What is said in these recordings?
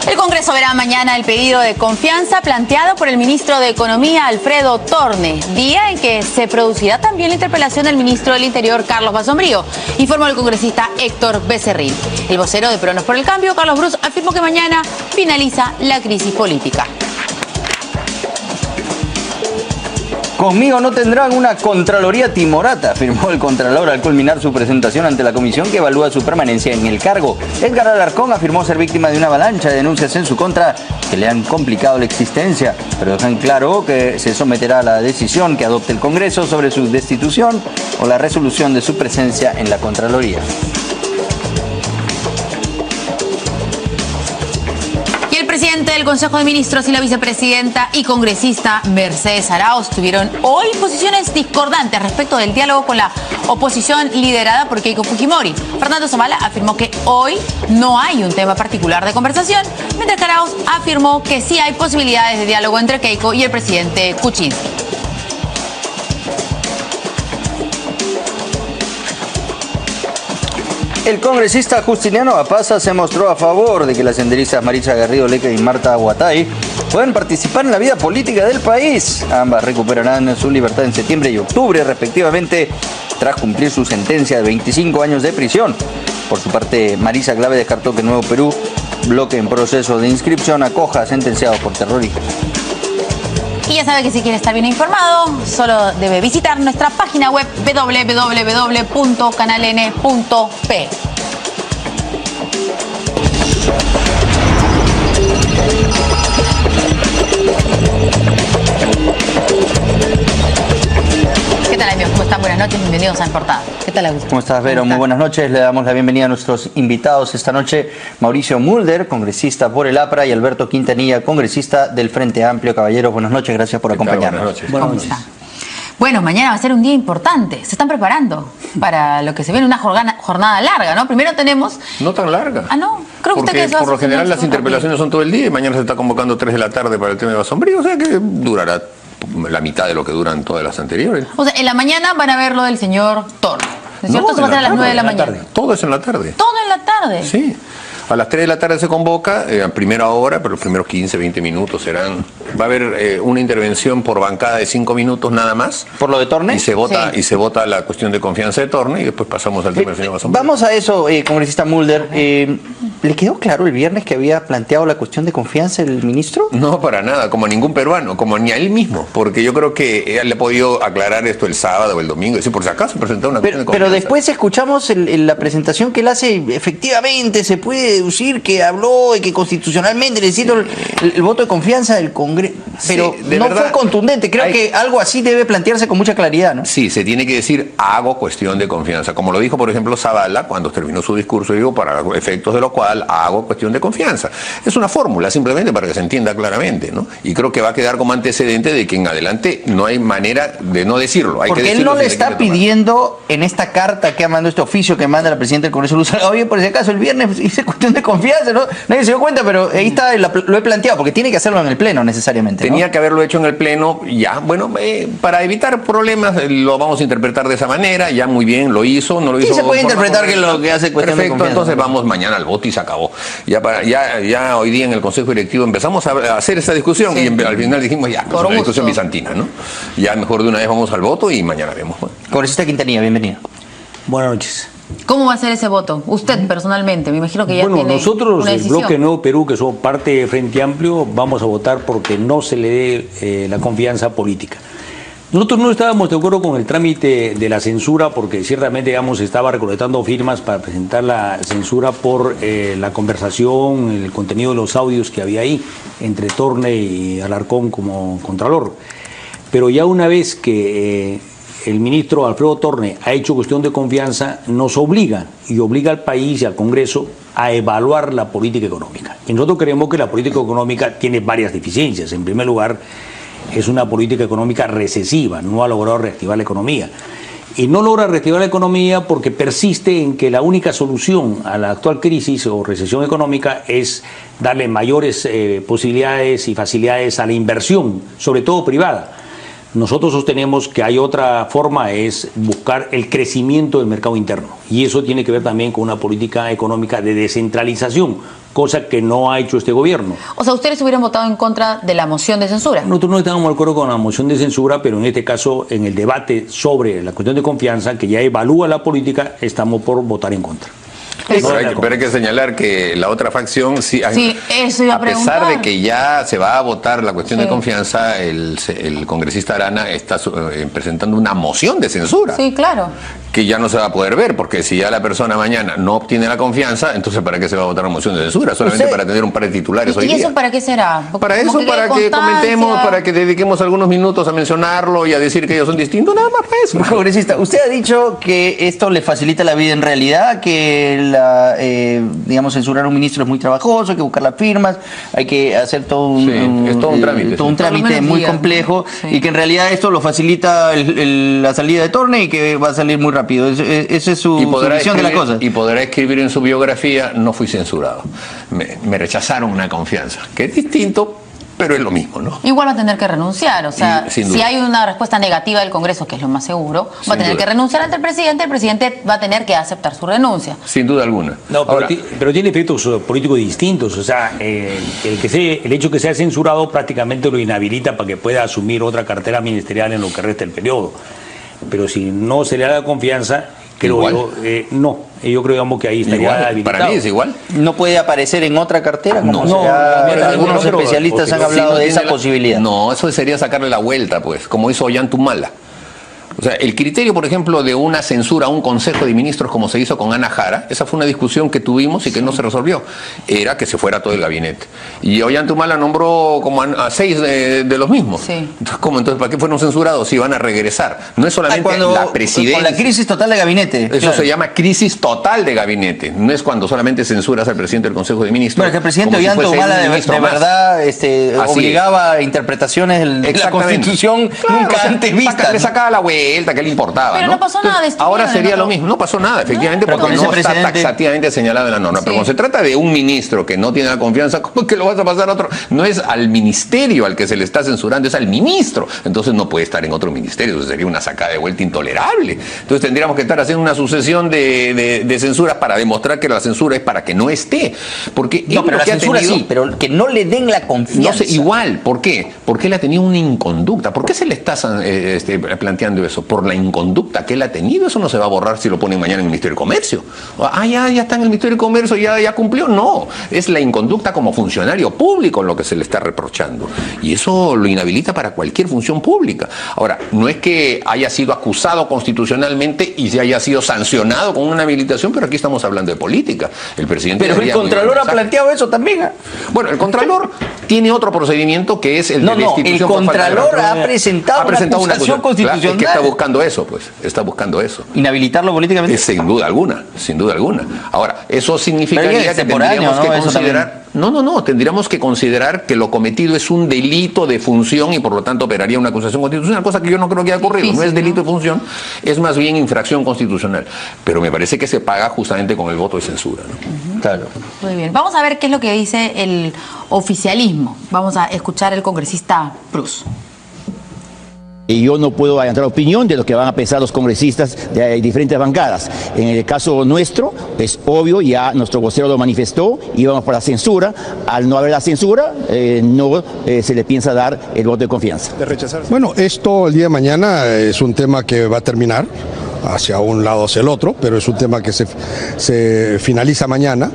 El Congreso verá mañana el pedido de confianza planteado por el ministro de Economía, Alfredo Torne, día en que se producirá también la interpelación del ministro del Interior, Carlos Basombrío, informó el congresista Héctor Becerril. El vocero de Peruanos por el Cambio, Carlos Brus, afirmó que mañana finaliza la crisis política. Conmigo no tendrán una Contraloría timorata, afirmó el Contralor al culminar su presentación ante la comisión que evalúa su permanencia en el cargo. Edgar Alarcón afirmó ser víctima de una avalancha de denuncias en su contra que le han complicado la existencia, pero dejan claro que se someterá a la decisión que adopte el Congreso sobre su destitución o la resolución de su presencia en la Contraloría. El presidente del Consejo de Ministros y la vicepresidenta y congresista Mercedes Arauz tuvieron hoy posiciones discordantes respecto del diálogo con la oposición liderada por Keiko Fujimori. Fernando Zavala afirmó que hoy no hay un tema particular de conversación, mientras que Arauz afirmó que sí hay posibilidades de diálogo entre Keiko y el presidente Kuczynski. El congresista Justiniano Apaza se mostró a favor de que las senderistas Marisa Garrido Leque y Marta Aguatay puedan participar en la vida política del país. Ambas recuperarán su libertad en septiembre y octubre, respectivamente, tras cumplir su sentencia de 25 años de prisión. Por su parte, Marisa Clave descartó que Nuevo Perú, bloque en proceso de inscripción, acoja a sentenciados por terrorismo. Y ya sabe que si quiere estar bien informado, solo debe visitar nuestra página web www.canaln.p. ¿Qué tal, amigos? ¿Cómo están? Buenas noches, bienvenidos a En Portada. ¿Qué tal, Augusto? ¿Cómo estás, Vero? Muy buenas noches. Le damos la bienvenida a nuestros invitados esta noche. Mauricio Mulder, congresista por el APRA, y Alberto Quintanilla, congresista del Frente Amplio. Caballeros, buenas noches, gracias por acompañarnos. Buenas noches. ¿Cómo están? Bueno, mañana va a ser un día importante. Se están preparando para lo que se viene una jornada larga, ¿no? Primero tenemos... No tan larga. Ah, ¿no? Creo que porque usted que por lo general las interpelaciones son todo el día y mañana se está convocando 3 de la tarde para el tema de Basombrío, o sea que durará la mitad de lo que duran todas las anteriores. O sea, en la mañana van a ver lo del señor Torne. ¿No es cierto? Eso va a ser a las 9 de la mañana. Todo es en la tarde. Todo en la tarde. Sí. A las 3 de la tarde se convoca, a primera hora, pero los primeros 15, 20 minutos serán... Va a haber una intervención por bancada de 5 minutos nada más. ¿Por lo de Torne? Y se vota, sí. Y se vota la cuestión de confianza de Torne y después pasamos al tema del señor Basombrío. Vamos a eso, congresista Mulder. ¿Le quedó claro el viernes que había planteado la cuestión de confianza el ministro? No, para nada, como a ningún peruano, como ni a él mismo, porque yo creo que él le ha podido aclarar esto el sábado o el domingo, decir, por si acaso presentó una cuestión de confianza. Pero después escuchamos la presentación que él hace, efectivamente se puede deducir que habló y que constitucionalmente necesito el voto de confianza del Congreso, pero sí, de no verdad, fue contundente. Creo que algo así debe plantearse con mucha claridad, ¿no? Sí, se tiene que decir, hago cuestión de confianza, como lo dijo, por ejemplo, Zavala cuando terminó su discurso, digo, para efectos de lo cual hago cuestión de confianza. Es una fórmula, simplemente para que se entienda claramente, ¿no? Y creo que va a quedar como antecedente de que en adelante no hay manera de no decirlo. Hay Porque que él decirlo no le está pidiendo en esta carta que ha mandado, este oficio que manda la presidenta del Congreso, oye, por si acaso el viernes hice cuestión de confianza, ¿no? Nadie se dio cuenta, pero ahí está, lo he planteado, porque tiene que hacerlo en el Pleno necesariamente, ¿no? Tenía que haberlo hecho en el Pleno, ya, bueno, para evitar problemas lo vamos a interpretar de esa manera, ya muy bien, lo hizo, no lo hizo. Sí, se puede interpretar que lo que hace cuestión de confianza. Entonces vamos mañana al voto y se acabó. Ya hoy día en el Consejo Directivo empezamos a hacer esta discusión, sí. Y al final dijimos ya, pues una discusión bizantina, ¿no? Ya mejor de una vez vamos al voto y mañana vemos. Congresista Quintanilla, bienvenido. Buenas noches. ¿Cómo va a ser ese voto? Usted personalmente, me imagino que ya tiene nosotros, una el decisión. bloque Nuevo Perú, que somos parte de Frente Amplio, vamos a votar porque no se le dé la confianza política. Nosotros no estábamos de acuerdo con el trámite de la censura porque ciertamente, digamos, estaba recolectando firmas para presentar la censura por la conversación, el contenido de los audios que había ahí entre Torne y Alarcón como Contralor. Pero ya una vez que el ministro Alfredo Torne ha hecho cuestión de confianza, nos obliga y obliga al país y al Congreso a evaluar la política económica. Y nosotros creemos que la política económica tiene varias deficiencias. En primer lugar, es una política económica recesiva, no ha logrado reactivar la economía. Y no logra reactivar la economía porque persiste en que la única solución a la actual crisis o recesión económica es darle mayores posibilidades y facilidades a la inversión, sobre todo privada. Nosotros sostenemos que hay otra forma, es buscar el crecimiento del mercado interno. Y eso tiene que ver también con una política económica de descentralización, cosa que no ha hecho este gobierno. O sea, ¿ustedes hubieran votado en contra de la moción de censura? Nosotros no estábamos de acuerdo con la moción de censura, pero en este caso, en el debate sobre la cuestión de confianza, que ya evalúa la política, estamos por votar en contra. Pero hay que señalar que la otra facción, sí, eso iba a pesar de que ya se va a votar la cuestión de confianza, el congresista Arana está presentando una moción de censura. Sí, claro. Que ya no se va a poder ver, porque si ya la persona mañana no obtiene la confianza, entonces ¿para qué se va a votar una moción de censura? Solamente para tener un par de titulares hoy día. ¿Y eso para qué será? Para eso, para que comentemos, para que dediquemos algunos minutos a mencionarlo y a decir que ellos son distintos, nada más para eso. Congresista, usted ha dicho que esto le facilita la vida en realidad, que digamos, censurar a un ministro es muy trabajoso, hay que buscar las firmas, hay que hacer todo un, es todo un trámite. Todo un trámite muy complejo, y que en realidad esto lo facilita la salida de Torne y que va a salir muy rápido. Esa es su visión de la cosa. Y podrá escribir en su biografía: no fui censurado, me rechazaron una confianza, que es distinto, pero es lo mismo, ¿no? Igual va a tener que renunciar, o sea, si hay una respuesta negativa del Congreso, que es lo más seguro, va a tener que renunciar ante el presidente va a tener que aceptar su renuncia. Sin duda alguna. No, pero tiene efectos políticos distintos, o sea, el hecho que sea censurado prácticamente lo inhabilita para que pueda asumir otra cartera ministerial en lo que resta del periodo. Pero si no se le da confianza, creo yo, yo creo, digamos, que ahí estaría habilitado. Para mí es igual. ¿No puede aparecer en otra cartera? Algunos especialistas han hablado de esa posibilidad. No, eso sería sacarle la vuelta, pues, como hizo Ollantumala. O sea, el criterio, por ejemplo, de una censura a un consejo de ministros como se hizo con Ana Jara, esa fue una discusión que tuvimos y que no se resolvió. Era que se fuera todo el gabinete. Y Ollantumala nombró como a 6 de los mismos. Sí. Entonces, ¿cómo? Entonces, ¿para qué fueron censurados? Si van a regresar. No es solamente la presidencia. Con la crisis total de gabinete. Eso se llama crisis total de gabinete. No es cuando solamente censuras al presidente del Consejo de Ministros. Bueno, que el presidente Ollantumala de verdad obligaba interpretaciones de la Constitución nunca antes vistas. Le sacaba la vuelta, que le importaba. Pero no pasó nada de esto. Ahora sería lo mismo. No pasó nada, efectivamente, porque no está taxativamente señalado en la norma. Pero cuando se trata de un ministro que no tiene la confianza, ¿cómo es que lo vas a pasar a otro? No es al ministerio al que se le está censurando, es al ministro. Entonces no puede estar en otro ministerio. Eso sería una sacada de vuelta intolerable. Entonces tendríamos que estar haciendo una sucesión de censuras para demostrar que la censura es para que no esté. Porque no, pero la censura sí, pero que no le den la confianza. No sé, igual. ¿Por qué? Porque él ha tenido una inconducta. ¿Por qué se le está planteando eso? Por la inconducta que él ha tenido. Eso no se va a borrar si lo ponen mañana en el Ministerio de Comercio. Ya está en el Ministerio de Comercio, ya cumplió. No, es la inconducta como funcionario público lo que se le está reprochando. Y eso lo inhabilita para cualquier función pública. Ahora, no es que haya sido acusado constitucionalmente y se haya sido sancionado con una habilitación, pero aquí estamos hablando de política. El presidente. Pero el Contralor ha planteado eso también. Bueno, el Contralor tiene otro procedimiento que es el de la institución. El Contralor ha presentado una acusación constitucional. Claro, es que está buscando eso, pues. Está buscando eso. ¿Inhabilitarlo políticamente? Sin duda alguna, sin duda alguna. Ahora, eso significaría que tendríamos que considerar... No, tendríamos que considerar que lo cometido es un delito de función y por lo tanto operaría una acusación constitucional, cosa que yo no creo que haya ocurrido. No es delito de función, es más bien infracción constitucional. Pero me parece que se paga justamente con el voto de censura, ¿no? Claro. Muy bien. Vamos a ver qué es lo que dice el oficialismo. Vamos a escuchar al congresista Prus. Y yo no puedo adelantar opinión de lo que van a pensar los congresistas de diferentes bancadas. En el caso nuestro, es obvio, ya nuestro vocero lo manifestó, íbamos por la censura. Al no haber la censura, no se le piensa dar el voto de confianza. ¿De rechazar? Bueno, esto el día de mañana es un tema que va a terminar, hacia un lado hacia el otro, pero es un tema que se finaliza mañana.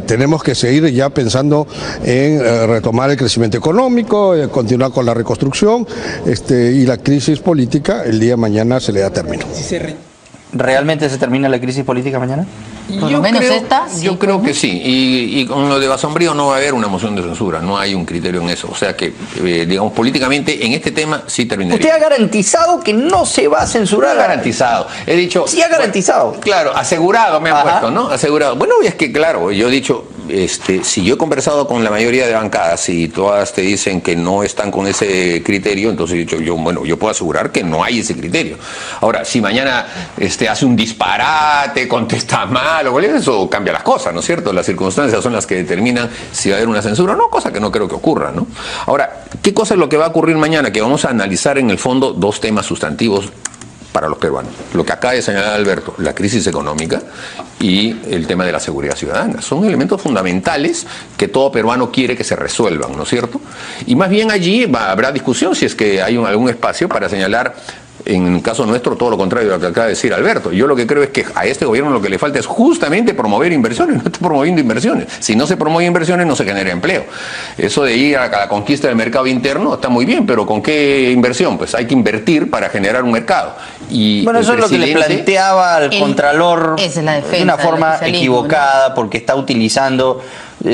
Tenemos que seguir ya pensando en retomar el crecimiento económico, continuar con la reconstrucción, y la crisis política el día de mañana se le da término. ¿Realmente se termina la crisis política mañana? Yo creo que sí, y con lo de Basombrío no va a haber una moción de censura, no hay un criterio en eso, o sea que, digamos, políticamente en este tema sí terminaría. ¿Usted ha garantizado que no se va a censurar? No ha garantizado, he dicho... Sí ha garantizado. Bueno, claro, asegurado me ha puesto, ¿no? Asegurado. Bueno, es que claro, yo he dicho, si yo he conversado con la mayoría de bancadas y todas te dicen que no están con ese criterio, entonces he dicho yo puedo asegurar que no hay ese criterio. Ahora, si mañana hace un disparate, contesta mal, eso cambia las cosas, ¿no es cierto? Las circunstancias son las que determinan si va a haber una censura o no, cosa que no creo que ocurra, ¿no? Ahora, ¿qué cosa es lo que va a ocurrir mañana? Que vamos a analizar en el fondo dos temas sustantivos para los peruanos. Lo que acaba de señalar Alberto, la crisis económica y el tema de la seguridad ciudadana. Son elementos fundamentales que todo peruano quiere que se resuelvan, ¿no es cierto? Y más bien allí habrá discusión si es que hay algún espacio para señalar, en el caso nuestro, todo lo contrario de lo que acaba de decir Alberto. Yo lo que creo es que a este gobierno lo que le falta es justamente promover inversiones. No está promoviendo inversiones. Si no se promueve inversiones, no se genera empleo. Eso de ir a la conquista del mercado interno está muy bien, pero ¿con qué inversión? Pues hay que invertir para generar un mercado. Y bueno, eso es lo que le planteaba al Contralor de una forma equivocada, ¿no? Porque está utilizando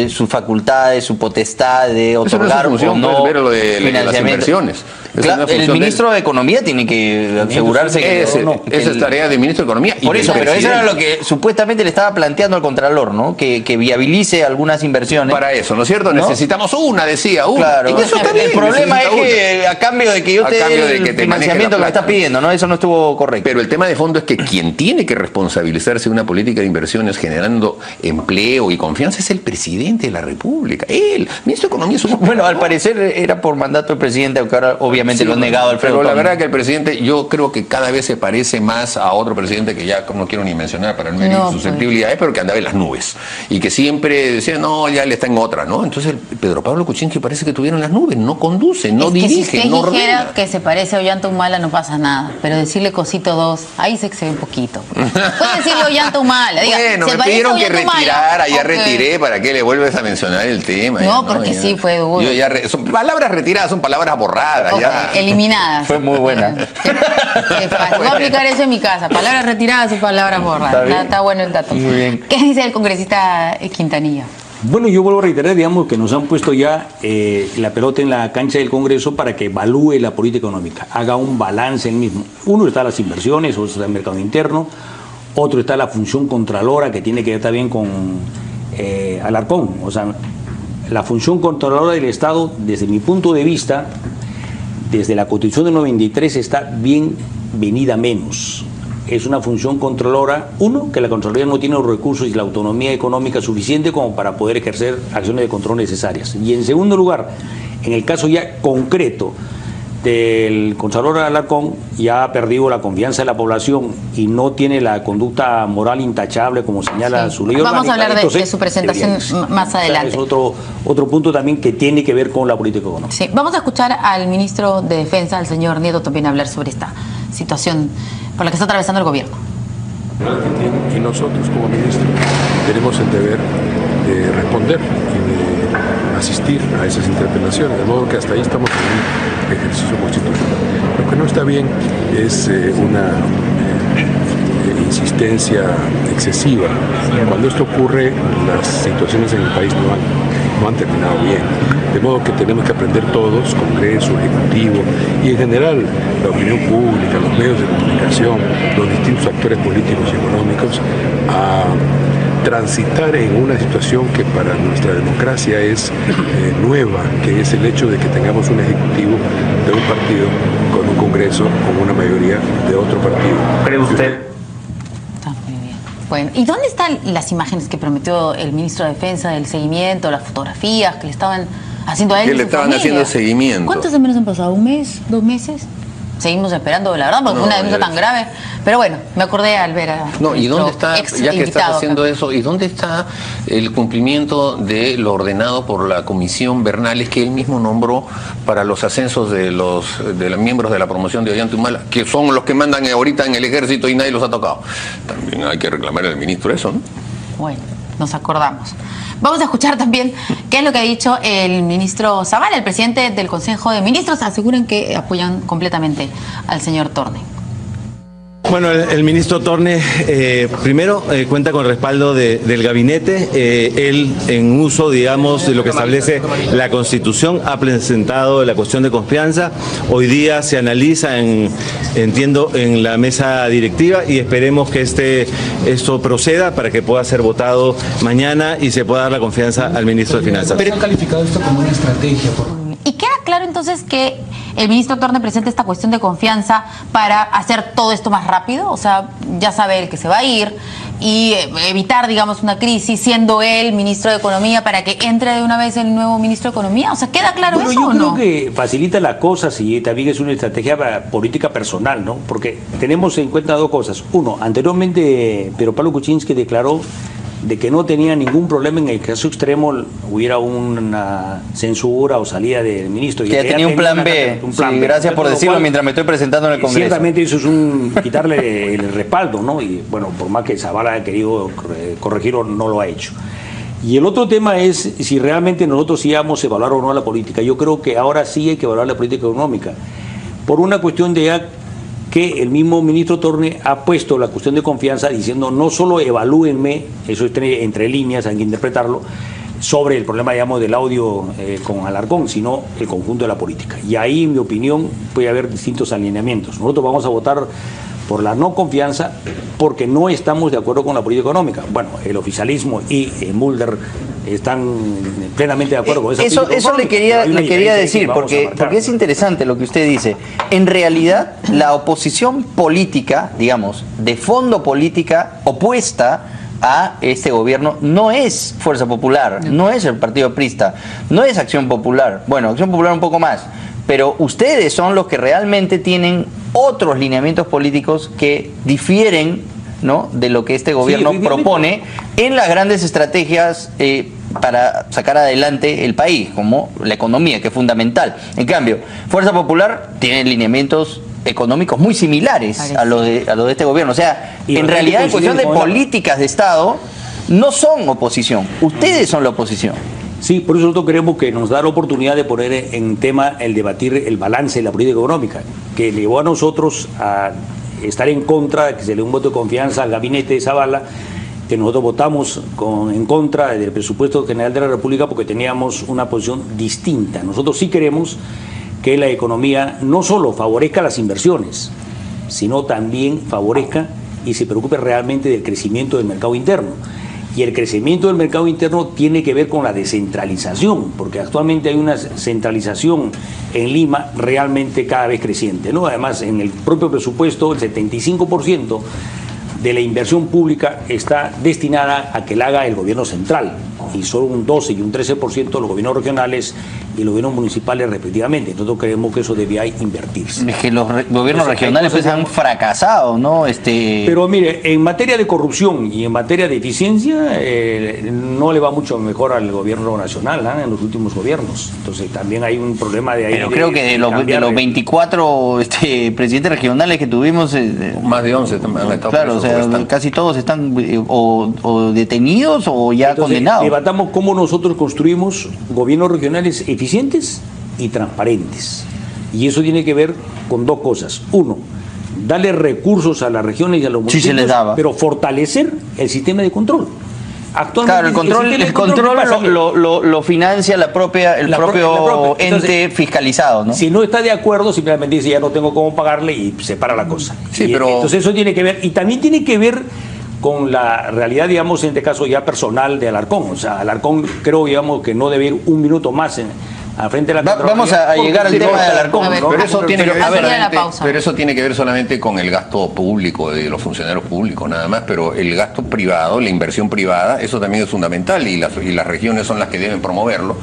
sus facultades, su potestad de otorgar o no ver lo de las inversiones. Claro, el ministro de Economía tiene que asegurarse que esa es tarea del ministro de Economía. Por eso, pero eso era lo que supuestamente le estaba planteando al Contralor, ¿no? Que viabilice algunas inversiones. Para eso, ¿no es cierto? ¿No? Necesitamos una, decía una. Claro. Y eso está bien, el problema es que a cambio de que yo te dé el financiamiento que me estás pidiendo, ¿no? Eso no estuvo correcto. Pero el tema de fondo es que quien tiene que responsabilizarse de una política de inversiones generando empleo y confianza es el presidente de la República. Él, ministro de Economía, es un... Bueno, al parecer era por mandato del presidente, aunque ahora obviamente lo ha negado Alfredo. Pero la verdad que el presidente, yo creo que cada vez se parece más a otro presidente que ya no quiero ni mencionar para no herir susceptibilidades, pero que andaba en las nubes. Y que siempre decía, no, ya le está en otra, ¿no? Entonces Pedro Pablo Kuczynski parece que tuvieron las nubes, no conduce, no dirige, no ordena. Si usted dijera que se parece a Ollanta Humala no pasa nada, pero decirle Cosito 2, ahí se ve un poquito. Puede decirle Ollanta Humala. Diga, bueno, me pidieron que retirara, ya retiré, ¿para qué le vuelves a mencionar el tema? No, porque sí fue duro. Son palabras retiradas, son palabras borradas. Ya. Eliminadas. Fue muy buena. Voy a aplicar eso en mi casa. Palabras retiradas o palabras borradas. Está bueno el dato. Muy bien. ¿Qué dice el congresista Quintanilla? Bueno, yo vuelvo a reiterar, digamos, que nos han puesto ya la pelota en la cancha del Congreso para que evalúe la política económica, haga un balance en mismo. Uno está las inversiones, otro está el mercado interno, otro está la función contralora, que tiene que ver también con Alarcón. O sea, la función contralora del Estado, desde mi punto de vista, desde la Constitución del 93 está bien venida menos. Es una función controlora, uno, que la Contraloría no tiene los recursos y la autonomía económica suficiente como para poder ejercer acciones de control necesarias. Y en segundo lugar, en el caso ya concreto del Contralor Alarcón, ya ha perdido la confianza de la población y no tiene la conducta moral intachable como señala su ley orgánica. Vamos a hablar de su presentación más adelante. Es otro punto también que tiene que ver con la política económica. Sí, vamos a escuchar al ministro de Defensa, al señor Nieto, también hablar sobre esta situación por la que está atravesando el gobierno. Y nosotros como ministro tenemos el deber de responder y de asistir a esas interpelaciones, de modo que hasta ahí estamos en un ejercicio constitucional. Lo que no está bien es una insistencia excesiva. Cuando esto ocurre, las situaciones en el país no han terminado bien. De modo que tenemos que aprender todos, Congreso, Ejecutivo y en general la opinión pública, los medios de comunicación, los distintos actores políticos y económicos, a transitar en una situación que para nuestra democracia es nueva, que es el hecho de que tengamos un Ejecutivo de un partido con un Congreso con una mayoría de otro partido. ¿Cree usted? Está muy bien. Bueno, ¿y dónde están las imágenes que prometió el ministro de Defensa del seguimiento, las fotografías que le estaban haciendo a él? Que le estaban haciendo seguimiento. ¿Cuántos semanas han pasado? ¿Un mes? ¿2 meses? Seguimos esperando, la verdad, porque fue una denuncia tan grave. Pero bueno, me acordé al ver a ¿y dónde está, ya que estás haciendo eso, y dónde está el cumplimiento de lo ordenado por la comisión Bernales que él mismo nombró para los ascensos de los miembros de la promoción de Ollanta Humala, que son los que mandan ahorita en el ejército y nadie los ha tocado? También hay que reclamar al ministro eso, ¿no? Bueno, nos acordamos. Vamos a escuchar también qué es lo que ha dicho el ministro Zavala, el presidente del Consejo de Ministros. Aseguran que apoyan completamente al señor Torne. Bueno, el ministro Torne primero cuenta con el respaldo del gabinete. Él, en uso, digamos, de lo que establece la Constitución, ha presentado la cuestión de confianza. Hoy día se analiza, entiendo, en la mesa directiva y esperemos que esto proceda para que pueda ser votado mañana y se pueda dar la confianza al ministro de Finanzas. ¿Pero han calificado esto como una estrategia? Y queda claro entonces que el ministro Torne presenta esta cuestión de confianza para hacer todo esto más rápido. O sea, ya sabe él que se va a ir, y evitar, digamos, una crisis siendo él ministro de Economía para que entre de una vez el nuevo ministro de Economía? O sea, ¿queda claro eso o no? Yo creo que facilita las cosas y también es una estrategia política personal, ¿no? Porque tenemos en cuenta dos cosas. Uno, anteriormente Pedro Pablo Kuczynski declaró de que no tenía ningún problema en el caso extremo hubiera una censura o salida del ministro. Que ya tenía un plan B. Gracias por decirlo mientras me estoy presentando en el Congreso. Ciertamente eso es quitarle el respaldo, ¿no? Y bueno, por más que Zavala haya querido corregirlo, no lo ha hecho. Y el otro tema es si realmente nosotros íbamos a evaluar o no la política. Yo creo que ahora sí hay que evaluar la política económica. Por una cuestión de que el mismo ministro Torne ha puesto la cuestión de confianza diciendo no solo evalúenme, eso es entre líneas, hay que interpretarlo, sobre el problema, digamos, del audio con Alarcón, sino el conjunto de la política. Y ahí, en mi opinión, puede haber distintos alineamientos. Nosotros vamos a votar por la no confianza porque no estamos de acuerdo con la política económica. Bueno, el oficialismo y Mulder están plenamente de acuerdo con esa política Eso le quería decir, porque es interesante lo que usted dice. En realidad, la oposición política, digamos, de fondo política opuesta a este gobierno no es Fuerza Popular, no es el Partido Aprista, no es Acción Popular. Bueno, Acción Popular un poco más, pero ustedes son los que realmente tienen otros lineamientos políticos que difieren, ¿no?, de lo que este gobierno propone en las grandes estrategias para sacar adelante el país, como la economía, que es fundamental. En cambio, Fuerza Popular tiene lineamientos económicos muy similares a lo de este gobierno. O sea, en realidad, en cuestión de políticas de Estado, no son oposición. Ustedes son la oposición. Sí, por eso nosotros queremos que nos da la oportunidad de poner en tema el debatir el balance de la política económica, que llevó a nosotros a estar en contra de que se le dé un voto de confianza al gabinete de Zavala, que nosotros votamos en contra del presupuesto general de la República porque teníamos una posición distinta. Nosotros sí queremos que la economía no solo favorezca las inversiones, sino también favorezca y se preocupe realmente del crecimiento del mercado interno. Y el crecimiento del mercado interno tiene que ver con la descentralización, porque actualmente hay una centralización en Lima realmente cada vez creciente, ¿no? Además, en el propio presupuesto, el 75% de la inversión pública está destinada a que la haga el gobierno central, y solo un 12 y un 13% los gobiernos regionales y los gobiernos municipales respectivamente. Nosotros creemos que eso debía invertirse. Es que los gobiernos regionales pues han fracasado, ¿no? Pero mire, en materia de corrupción y en materia de eficiencia no le va mucho mejor al gobierno nacional, ¿eh?, en los últimos gobiernos. Entonces también hay un problema de ahí. Pero creo que de los 24 presidentes regionales que tuvimos, más de 11 han estado claro, o sea, casi todos están o detenidos o ya condenados. Debatamos cómo nosotros construimos gobiernos regionales eficientes y transparentes. Y eso tiene que ver con dos cosas. Uno, darle recursos a las regiones y a los municipios, sí se les daba, pero fortalecer el sistema de control. Actualmente, claro, el control lo financia el propio ente fiscalizado, ¿no? Si no está de acuerdo, simplemente dice ya no tengo cómo pagarle y se para la cosa. Sí, pero entonces eso tiene que ver, y también tiene que ver con la realidad, digamos, en este caso ya personal de Alarcón. O sea, Alarcón creo, digamos, que no debe ir un minuto más al frente de la Vamos a llegar al tema de Alarcón. Pero eso tiene que ver solamente con el gasto público de los funcionarios públicos, nada más. Pero el gasto privado, la inversión privada, eso también es fundamental y las regiones son las que deben promoverlo,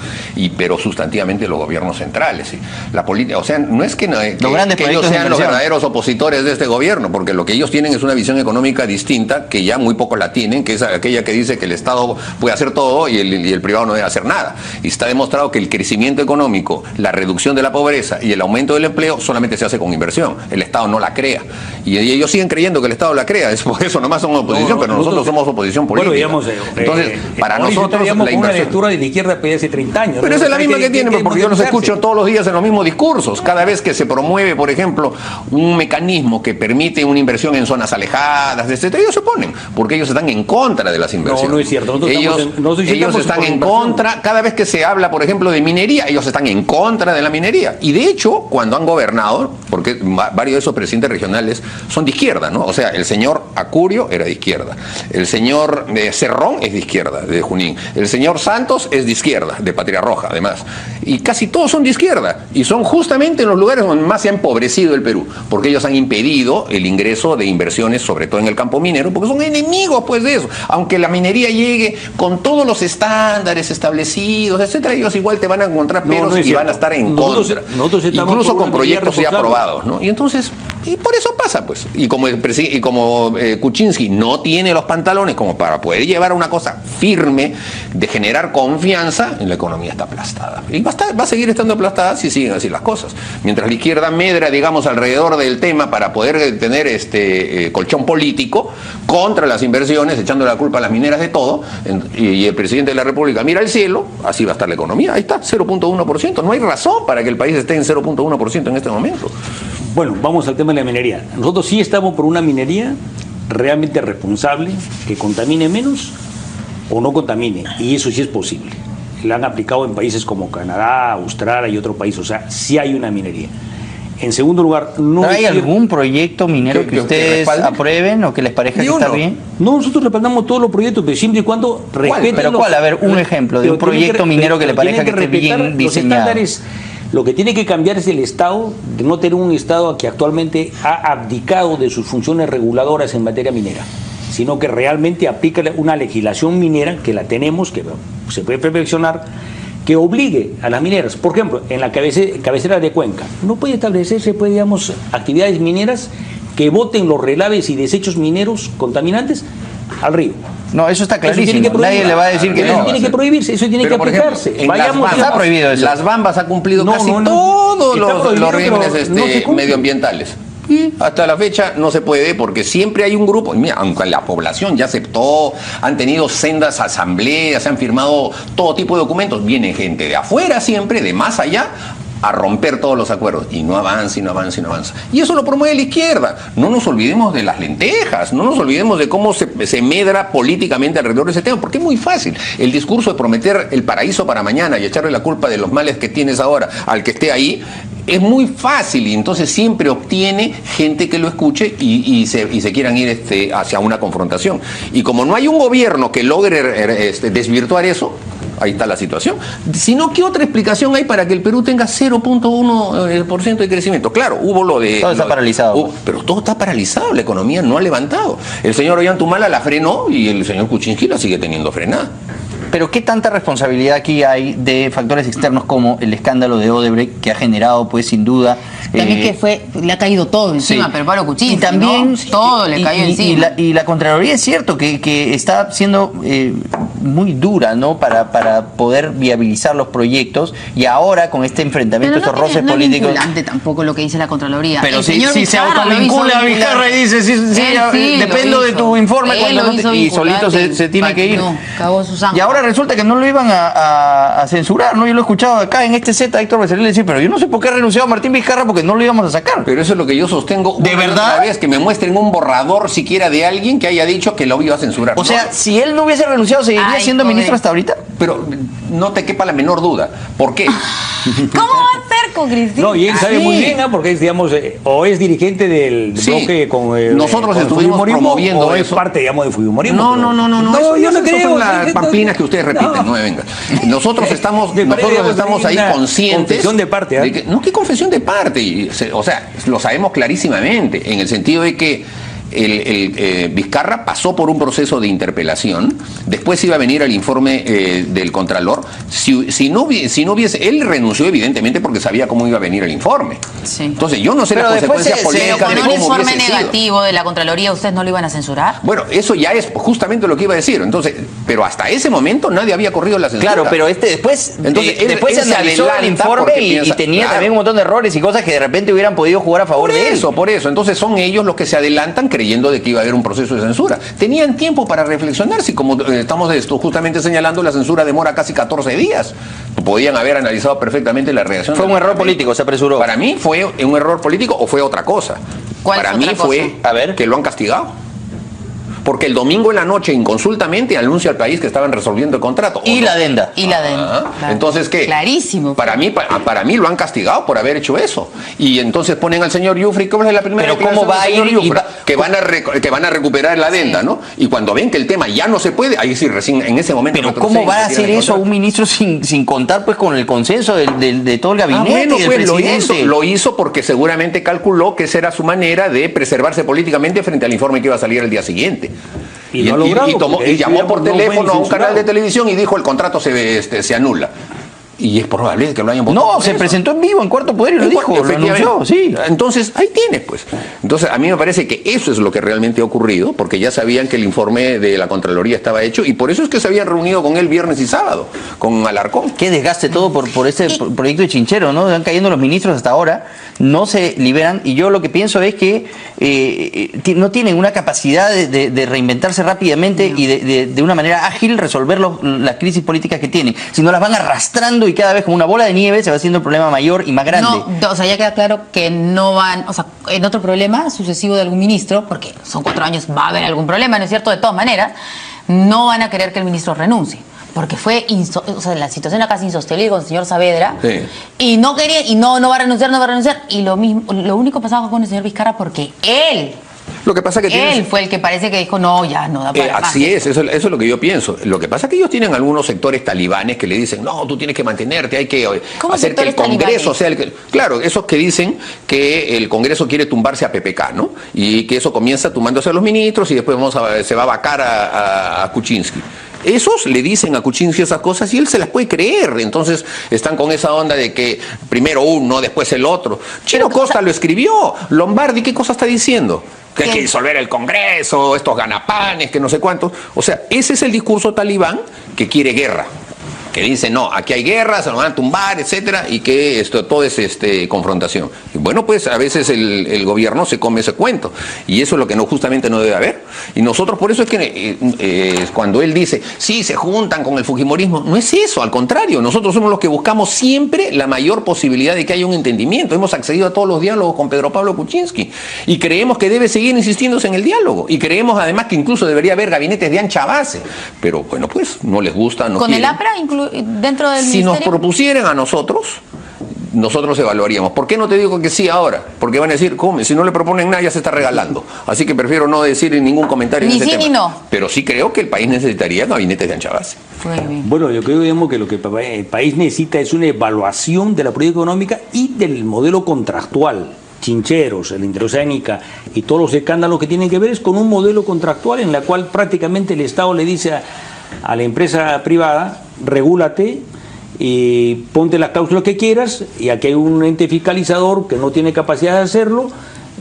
pero sustantivamente los gobiernos centrales. ¿Sí? La política, o sea, no es que ellos sean los verdaderos opositores de este gobierno, porque lo que ellos tienen es una visión económica distinta, que ya muy pocos la tienen, que es aquella que dice que el Estado puede hacer todo y el privado no debe hacer nada. Y está demostrado que el crecimiento económico, la reducción de la pobreza y el aumento del empleo solamente se hace con inversión. El Estado no la crea. Y ellos siguen creyendo que el Estado la crea. Es por eso nomás son oposición, pero nosotros somos oposición política. Bueno, digamos, entonces, para nosotros la inversión... una lectura de la izquierda hace 30 años. Pero esa es la misma que tienen, porque yo los escucho todos los días en los mismos discursos. Cada vez que se promueve, por ejemplo, un mecanismo que permite una inversión en zonas alejadas, etcétera, ellos se oponen, porque ellos están en contra de las inversiones. No es cierto. Ellos están en contra. Cada vez que se habla, por ejemplo, de minería, ellos están en contra de la minería. Y de hecho, cuando han gobernado, porque varios de esos presidentes regionales son de izquierda, ¿no? O sea, el señor Acurio era de izquierda, el señor Cerrón es de izquierda, de Junín, el señor Santos es de izquierda, de Patria Roja, además. Y casi todos son de izquierda. Y son justamente en los lugares donde más se ha empobrecido el Perú, porque ellos han impedido el ingreso de inversiones, sobre todo en el campo minero, porque son enemigos, pues, de eso. Aunque la minería llegue con todos los estándares establecidos, etcétera, ellos igual te van a encontrar peros y van a estar en contra. Nosotros incluso con proyectos ya aprobados, ¿no? Y entonces, y por eso pasa, pues. Y como Kuczynski no tiene los pantalones como para poder llevar una cosa firme de generar confianza, en la economía está aplastada. Y va a seguir estando aplastada si siguen así las cosas. Mientras la izquierda medra, digamos, alrededor del tema para poder tener colchón político contra las inversiones, echando la culpa a las mineras de todo, y el presidente de la República mira al cielo, así va a estar la economía. Ahí está, 0.1%. No hay razón para que el país esté en 0.1% en este momento. Bueno, vamos al tema de la minería. Nosotros sí estamos por una minería realmente responsable, que contamine menos o no contamine, y eso sí es posible. La han aplicado en países como Canadá, Australia y otros países, o sea, sí hay una minería. En segundo lugar, no ¿hay algún proyecto minero que ustedes aprueben o que les parezca que está bien? No, nosotros respaldamos todos los proyectos, pero siempre y cuando respeten. ¿Pero cuál? A ver, un ejemplo de un proyecto minero que le parezca que esté bien diseñado. Lo que tiene que cambiar es el Estado, de no tener un Estado que actualmente ha abdicado de sus funciones reguladoras en materia minera, sino que realmente aplica una legislación minera, que la tenemos, que se puede perfeccionar, que obligue a las mineras. Por ejemplo, en la cabecera de Cuenca, no puede establecerse, pues, digamos, actividades mineras que boten los relaves y desechos mineros contaminantes al río. No, eso está clarísimo. Nadie le va a decir que no. Eso tiene que prohibirse, eso tiene que aplicarse. Está prohibido eso. Las Bambas ha cumplido casi todos los regímenes medioambientales. Y hasta la fecha no se puede, porque siempre hay un grupo, mira, aunque la población ya aceptó, han tenido sendas asambleas, se han firmado todo tipo de documentos, viene gente de afuera siempre, de más allá, a romper todos los acuerdos, y no avanza, y no avanza, y no avanza. Y eso lo promueve la izquierda. No nos olvidemos de las lentejas, no nos olvidemos de cómo se medra políticamente alrededor de ese tema, porque es muy fácil. El discurso de prometer el paraíso para mañana y echarle la culpa de los males que tienes ahora al que esté ahí, es muy fácil, y entonces siempre obtiene gente que lo escuche y se quieran ir hacia una confrontación. Y como no hay un gobierno que logre desvirtuar eso, ahí está la situación. Si no, ¿qué otra explicación hay para que el Perú tenga 0.1% de crecimiento? Claro, hubo lo de... Todo está paralizado. Pero todo está paralizado, la economía no ha levantado. El señor Ollantumala la frenó y el señor Kuczynski la sigue teniendo frenada. Pero ¿qué tanta responsabilidad aquí hay de factores externos como el escándalo de Odebrecht, que ha generado, pues, sin duda... También le ha caído todo encima, sí. Pero Pablo Kuczynski, y también, ¿no? Todo le cayó encima. Y la Contraloría es cierto que está siendo muy dura, ¿no? Para poder viabilizar los proyectos, y ahora con este enfrentamiento, estos roces políticos... No es vinculante tampoco lo que dice la Contraloría. Pero si se autovincula a Vizcarra y dice, dependo de tu informe, y solito se tiene que ir. Y ahora resulta que no lo iban a censurar, ¿no? Yo lo he escuchado acá en este Z, Héctor Becerril decir, pero yo no sé por qué ha renunciado Martín Vizcarra, porque no lo íbamos a sacar. Pero eso es lo que yo sostengo. ¿De verdad? Una vez que me muestren un borrador siquiera de alguien que haya dicho que lo iba a censurar. O sea, si él no hubiese renunciado, ¿seguiría siendo ministro hasta ahorita? Pero no te quepa la menor duda. ¿Por qué? ¿Cómo va a ser con Cristina? No, y él sabe muy bien, ¿no? Porque es, digamos, o es dirigente del bloque con nosotros estuvimos promoviendo o eso. Es parte, digamos, de Fujimorismo. No, yo no creo. Son las pamplinas que ustedes repiten, no me vengan. Nosotros estamos ahí conscientes. Confesión de parte, de que, no, ¿qué confesión de parte? O sea, lo sabemos clarísimamente, en el sentido de que Vizcarra pasó por un proceso de interpelación, después iba a venir el informe del Contralor. Si no hubiese, él renunció evidentemente porque sabía cómo iba a venir el informe. Sí. Entonces yo no sé las consecuencias políticas de cómo un informe hubiese negativo de la Contraloría, ¿ustedes no lo iban a censurar? Bueno, eso ya es justamente lo que iba a decir. Entonces, pero hasta ese momento nadie había corrido la censura. Claro, pero después se analizó el informe y tenía también un montón de errores y cosas que de repente hubieran podido jugar a favor de él. Por eso. Entonces son ellos los que se adelantan creyendo de que iba a haber un proceso de censura. Tenían tiempo para reflexionar, si como estamos justamente señalando, la censura demora casi 14 días. Podían haber analizado perfectamente la reacción. Fue un error político, se apresuró. Para mí fue un error político o fue otra cosa. ¿Cuál para es mí otra fue cosa? que lo han castigado. porque el domingo en la noche inconsultamente anuncia al país que estaban resolviendo el contrato. Y la adenda. Y la adenda. Claro. Entonces, ¿qué? Clarísimo. Para mí lo han castigado por haber hecho eso. Y entonces ponen al señor Yufri, ¿cómo es la primera Pero ¿cómo va a ir? Que van a recuperar la adenda, ¿no? Y cuando ven que el tema ya no se puede, ahí sí, recién en ese momento... Pero ¿cómo va a hacer eso un ministro sin contar pues con el consenso de todo el gabinete y del presidente? Lo hizo porque seguramente calculó que esa era su manera de preservarse políticamente frente al informe que iba a salir el día siguiente. Y llamó por teléfono a un canal de televisión y dijo el contrato se anula. Y es probable que lo hayan votado. No, se presentó en vivo en Cuarto Poder y lo dijo, lo anunció, sí. Entonces, ahí tienes, pues. Entonces, a mí me parece que eso es lo que realmente ha ocurrido, porque ya sabían que el informe de la Contraloría estaba hecho, y por eso es que se habían reunido con él viernes y sábado, con Alarcón. Qué desgaste todo por este proyecto de Chinchero, ¿no? Están cayendo los ministros hasta ahora, no se liberan, y yo lo que pienso es que no tienen una capacidad de reinventarse rápidamente y de una manera ágil resolver las crisis políticas que tienen, sino las van arrastrando y cada vez como una bola de nieve se va haciendo el problema mayor y más grande. No, o sea, ya queda claro que no van, o sea, en otro problema sucesivo de algún ministro, porque son 4 años, va a haber algún problema, ¿no es cierto? De todas maneras, no van a querer que el ministro renuncie, porque fue, o sea, la situación era casi insostenible con el señor Saavedra, sí. Y no quería, y no va a renunciar, y lo único pasaba con el señor Vizcarra porque él... Lo que pasa que él fue el que parece que dijo, no, ya no da para más. Así es, eso es lo que yo pienso. Lo que pasa es que ellos tienen algunos sectores talibanes que le dicen, no, tú tienes que mantenerte, hay que hacer que el Congreso sea el que... Claro, esos que dicen que el Congreso quiere tumbarse a PPK, ¿no? Y que eso comienza tumbándose a los ministros y después se va a vacar a Kuczynski. Esos le dicen a Kuczynski esas cosas y él se las puede creer. Entonces están con esa onda de que primero uno, después el otro. Chino Costa lo escribió. Lombardi, ¿qué cosa está diciendo? Que hay que disolver el Congreso, estos ganapanes, que no sé cuántos. O sea, ese es el discurso talibán que quiere guerra. Que dice, no, aquí hay guerra, se lo van a tumbar, etcétera, y que todo es confrontación. Y bueno, pues a veces el gobierno se come ese cuento, y eso es lo que justamente no debe haber. Y nosotros, por eso es que cuando él dice, sí, se juntan con el fujimorismo, no es eso, al contrario, nosotros somos los que buscamos siempre la mayor posibilidad de que haya un entendimiento. Hemos accedido a todos los diálogos con Pedro Pablo Kuczynski, y creemos que debe seguir insistiéndose en el diálogo, y creemos además que incluso debería haber gabinetes de ancha base, pero bueno, pues no les gusta, no ¿Con quieren. el APRA dentro del Si ministerio? nos propusieran a nosotros evaluaríamos. ¿Por qué no te digo que sí ahora? Porque van a decir, come, si no le proponen nada ya se está regalando. Así que prefiero no decir ningún comentario en ese tema. Ni no. Pero sí creo que el país necesitaría gabinetes de ancha base. Bueno, yo creo digamos, que lo que el país necesita es una evaluación de la política económica y del modelo contractual. Chincheros, el Interoceánica y todos los escándalos que tienen que ver es con un modelo contractual en la cual prácticamente el Estado le dice a la empresa privada, regúlate y ponte las cláusulas que quieras, y aquí hay un ente fiscalizador que no tiene capacidad de hacerlo,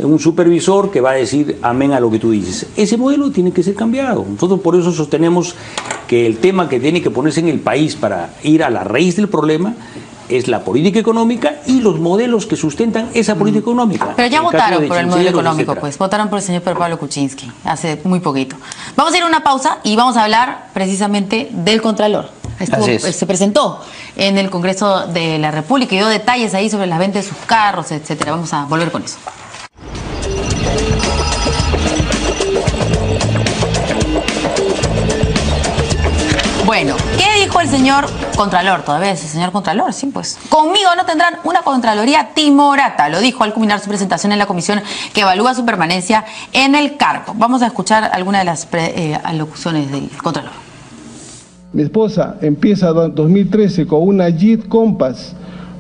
un supervisor que va a decir amén a lo que tú dices. Ese modelo tiene que ser cambiado. Nosotros por eso sostenemos que el tema que tiene que ponerse en el país para ir a la raíz del problema es la política económica y los modelos que sustentan esa política económica. Pero ya votaron por el modelo económico, pues votaron por el señor Pedro Pablo Kuczynski hace muy poquito. Vamos a ir a una pausa y vamos a hablar precisamente del Contralor. Se presentó en el Congreso de la República y dio detalles ahí sobre las ventas de sus carros, etcétera. Vamos a volver con eso. Bueno, ¿qué dijo el señor Contralor? Todavía es el señor Contralor, sí, pues. Conmigo no tendrán una Contraloría timorata, lo dijo al culminar su presentación en la comisión que evalúa su permanencia en el cargo. Vamos a escuchar algunas de las alocuciones del Contralor. Mi esposa empieza 2013 con una Jeep Compass,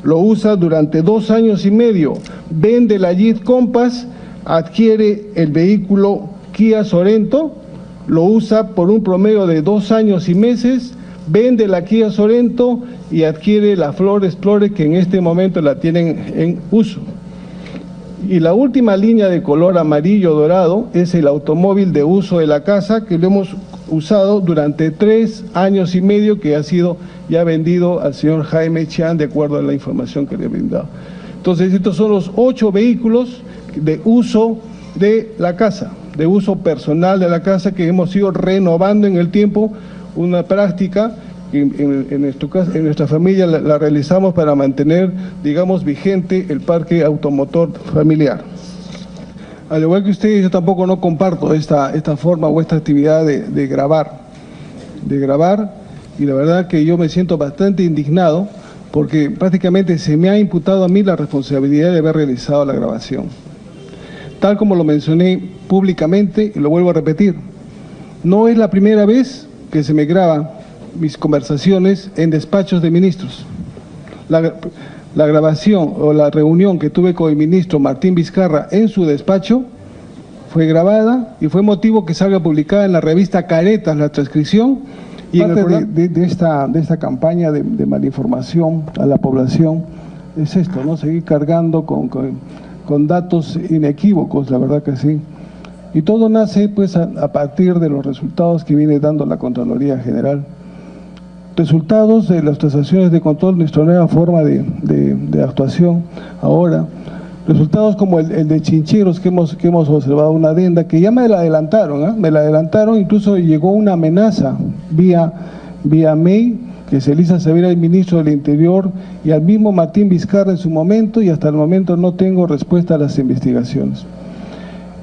lo usa durante 2 años y medio, vende la Jeep Compass, adquiere el vehículo Kia Sorento, lo usa por un promedio de 2 años y meses, vende la Kia Sorento y adquiere la Ford Explorer, que en este momento la tienen en uso. Y la última línea de color amarillo dorado es el automóvil de uso de la casa, que lo hemos usado durante 3 años y medio, que ha sido ya vendido al señor Jaime Chan, de acuerdo a la información que le he brindado. Entonces, estos son los 8 vehículos de uso de la casa, de uso personal de la casa, que hemos ido renovando en el tiempo, una práctica que en nuestra familia la realizamos para mantener, digamos, vigente el parque automotor familiar. al igual que ustedes, yo tampoco no comparto esta forma o esta actividad de grabar, y la verdad que yo me siento bastante indignado porque prácticamente se me ha imputado a mí la responsabilidad de haber realizado la grabación. Tal como lo mencioné públicamente, y lo vuelvo a repetir, no es la primera vez que se me graban mis conversaciones en despachos de ministros. La grabación o la reunión que tuve con el ministro Martín Vizcarra en su despacho fue grabada y fue motivo que salga publicada en la revista Caretas la transcripción. Y parte de esta campaña de malinformación a la población es esto, ¿no? Seguir cargando con datos inequívocos, la verdad que sí. Y todo nace pues a partir de los resultados que viene dando la Contraloría General. Resultados de las tasaciones de control, nuestra nueva forma de actuación ahora. Resultados como el de Chincheros que hemos observado, una adenda que ya me la adelantaron, incluso llegó una amenaza vía mail que se hizo saber al ministro del Interior y al mismo Martín Vizcarra en su momento, y hasta el momento no tengo respuesta a las investigaciones.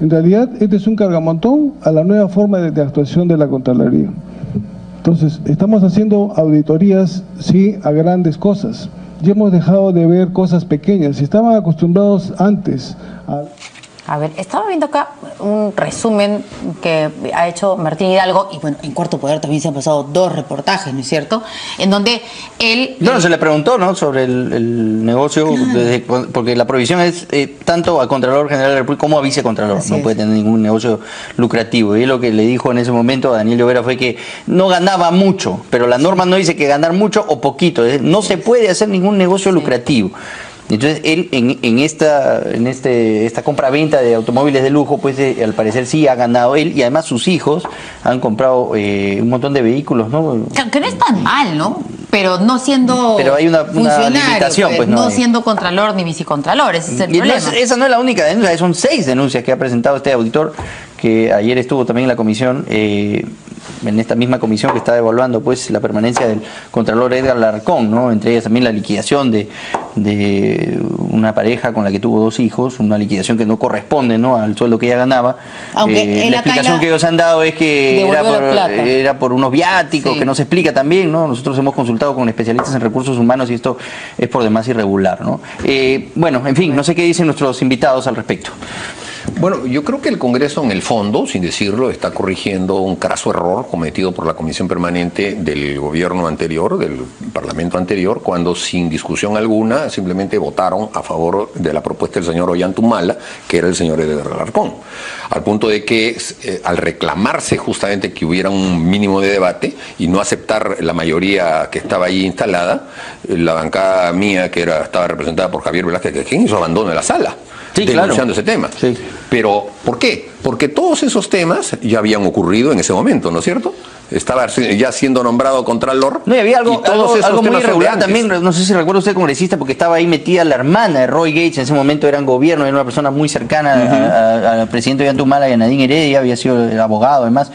En realidad, este es un cargamontón a la nueva forma de actuación de la Contraloría. Entonces, estamos haciendo auditorías, sí, a grandes cosas. Ya hemos dejado de ver cosas pequeñas. Si estaban acostumbrados antes A ver, estaba viendo acá un resumen que ha hecho Martín Hidalgo, y bueno, en Cuarto Poder también se han pasado 2 reportajes, ¿no es cierto? En donde él... No, se le preguntó, ¿no?, sobre el negocio, porque la prohibición es tanto a Contralor General de la República como a Vicecontralor. No puede tener ningún negocio lucrativo. Y lo que le dijo en ese momento a Daniel Llovera fue que no ganaba mucho, pero la norma no dice que ganar mucho o poquito. No se puede hacer ningún negocio lucrativo. Entonces él en esta compra-venta de automóviles de lujo, pues al parecer sí ha ganado él, y además sus hijos han comprado un montón de vehículos, ¿no? Que no es tan mal, ¿no? Pero no siendo hay una limitación, pues no siendo contralor ni vicecontralor, ese es el problema. Esa no es la única denuncia, son 6 denuncias que ha presentado este auditor, que ayer estuvo también en la comisión, en esta misma comisión que está evaluando pues la permanencia del Contralor Edgar Alarcón, ¿no? Entre ellas también la liquidación de una pareja con la que tuvo 2 hijos, una liquidación que no corresponde, ¿no?, al sueldo que ella ganaba. Aunque la explicación que ellos han dado es que era por unos viáticos, que no se explica también, ¿no? Nosotros hemos consultado con especialistas en recursos humanos y esto es por demás irregular, ¿no? Bueno, en fin, no sé qué dicen nuestros invitados al respecto. Bueno, yo creo que el Congreso, en el fondo, sin decirlo, está corrigiendo un craso error cometido por la Comisión Permanente del gobierno anterior, del Parlamento anterior, cuando sin discusión alguna simplemente votaron a favor de la propuesta del señor Ollantumala, que era el señor Edgar Alarcón. Al punto de que al reclamarse justamente que hubiera un mínimo de debate y no aceptar la mayoría que estaba ahí instalada, la bancada mía, que estaba representada por Javier Velázquez, ¿quién hizo abandono de la sala? Sí, denunciando ese tema. Sí. Pero, ¿por qué? Porque todos esos temas ya habían ocurrido en ese momento, ¿no es cierto? Estaba ya siendo nombrado Contralor. No, y había algo muy irregular también, no sé si recuerda usted, congresista, porque estaba ahí metida la hermana de Roy Gates, en ese momento era en gobierno, era una persona muy cercana al presidente Ollantumala y a Nadine Heredia, había sido el abogado además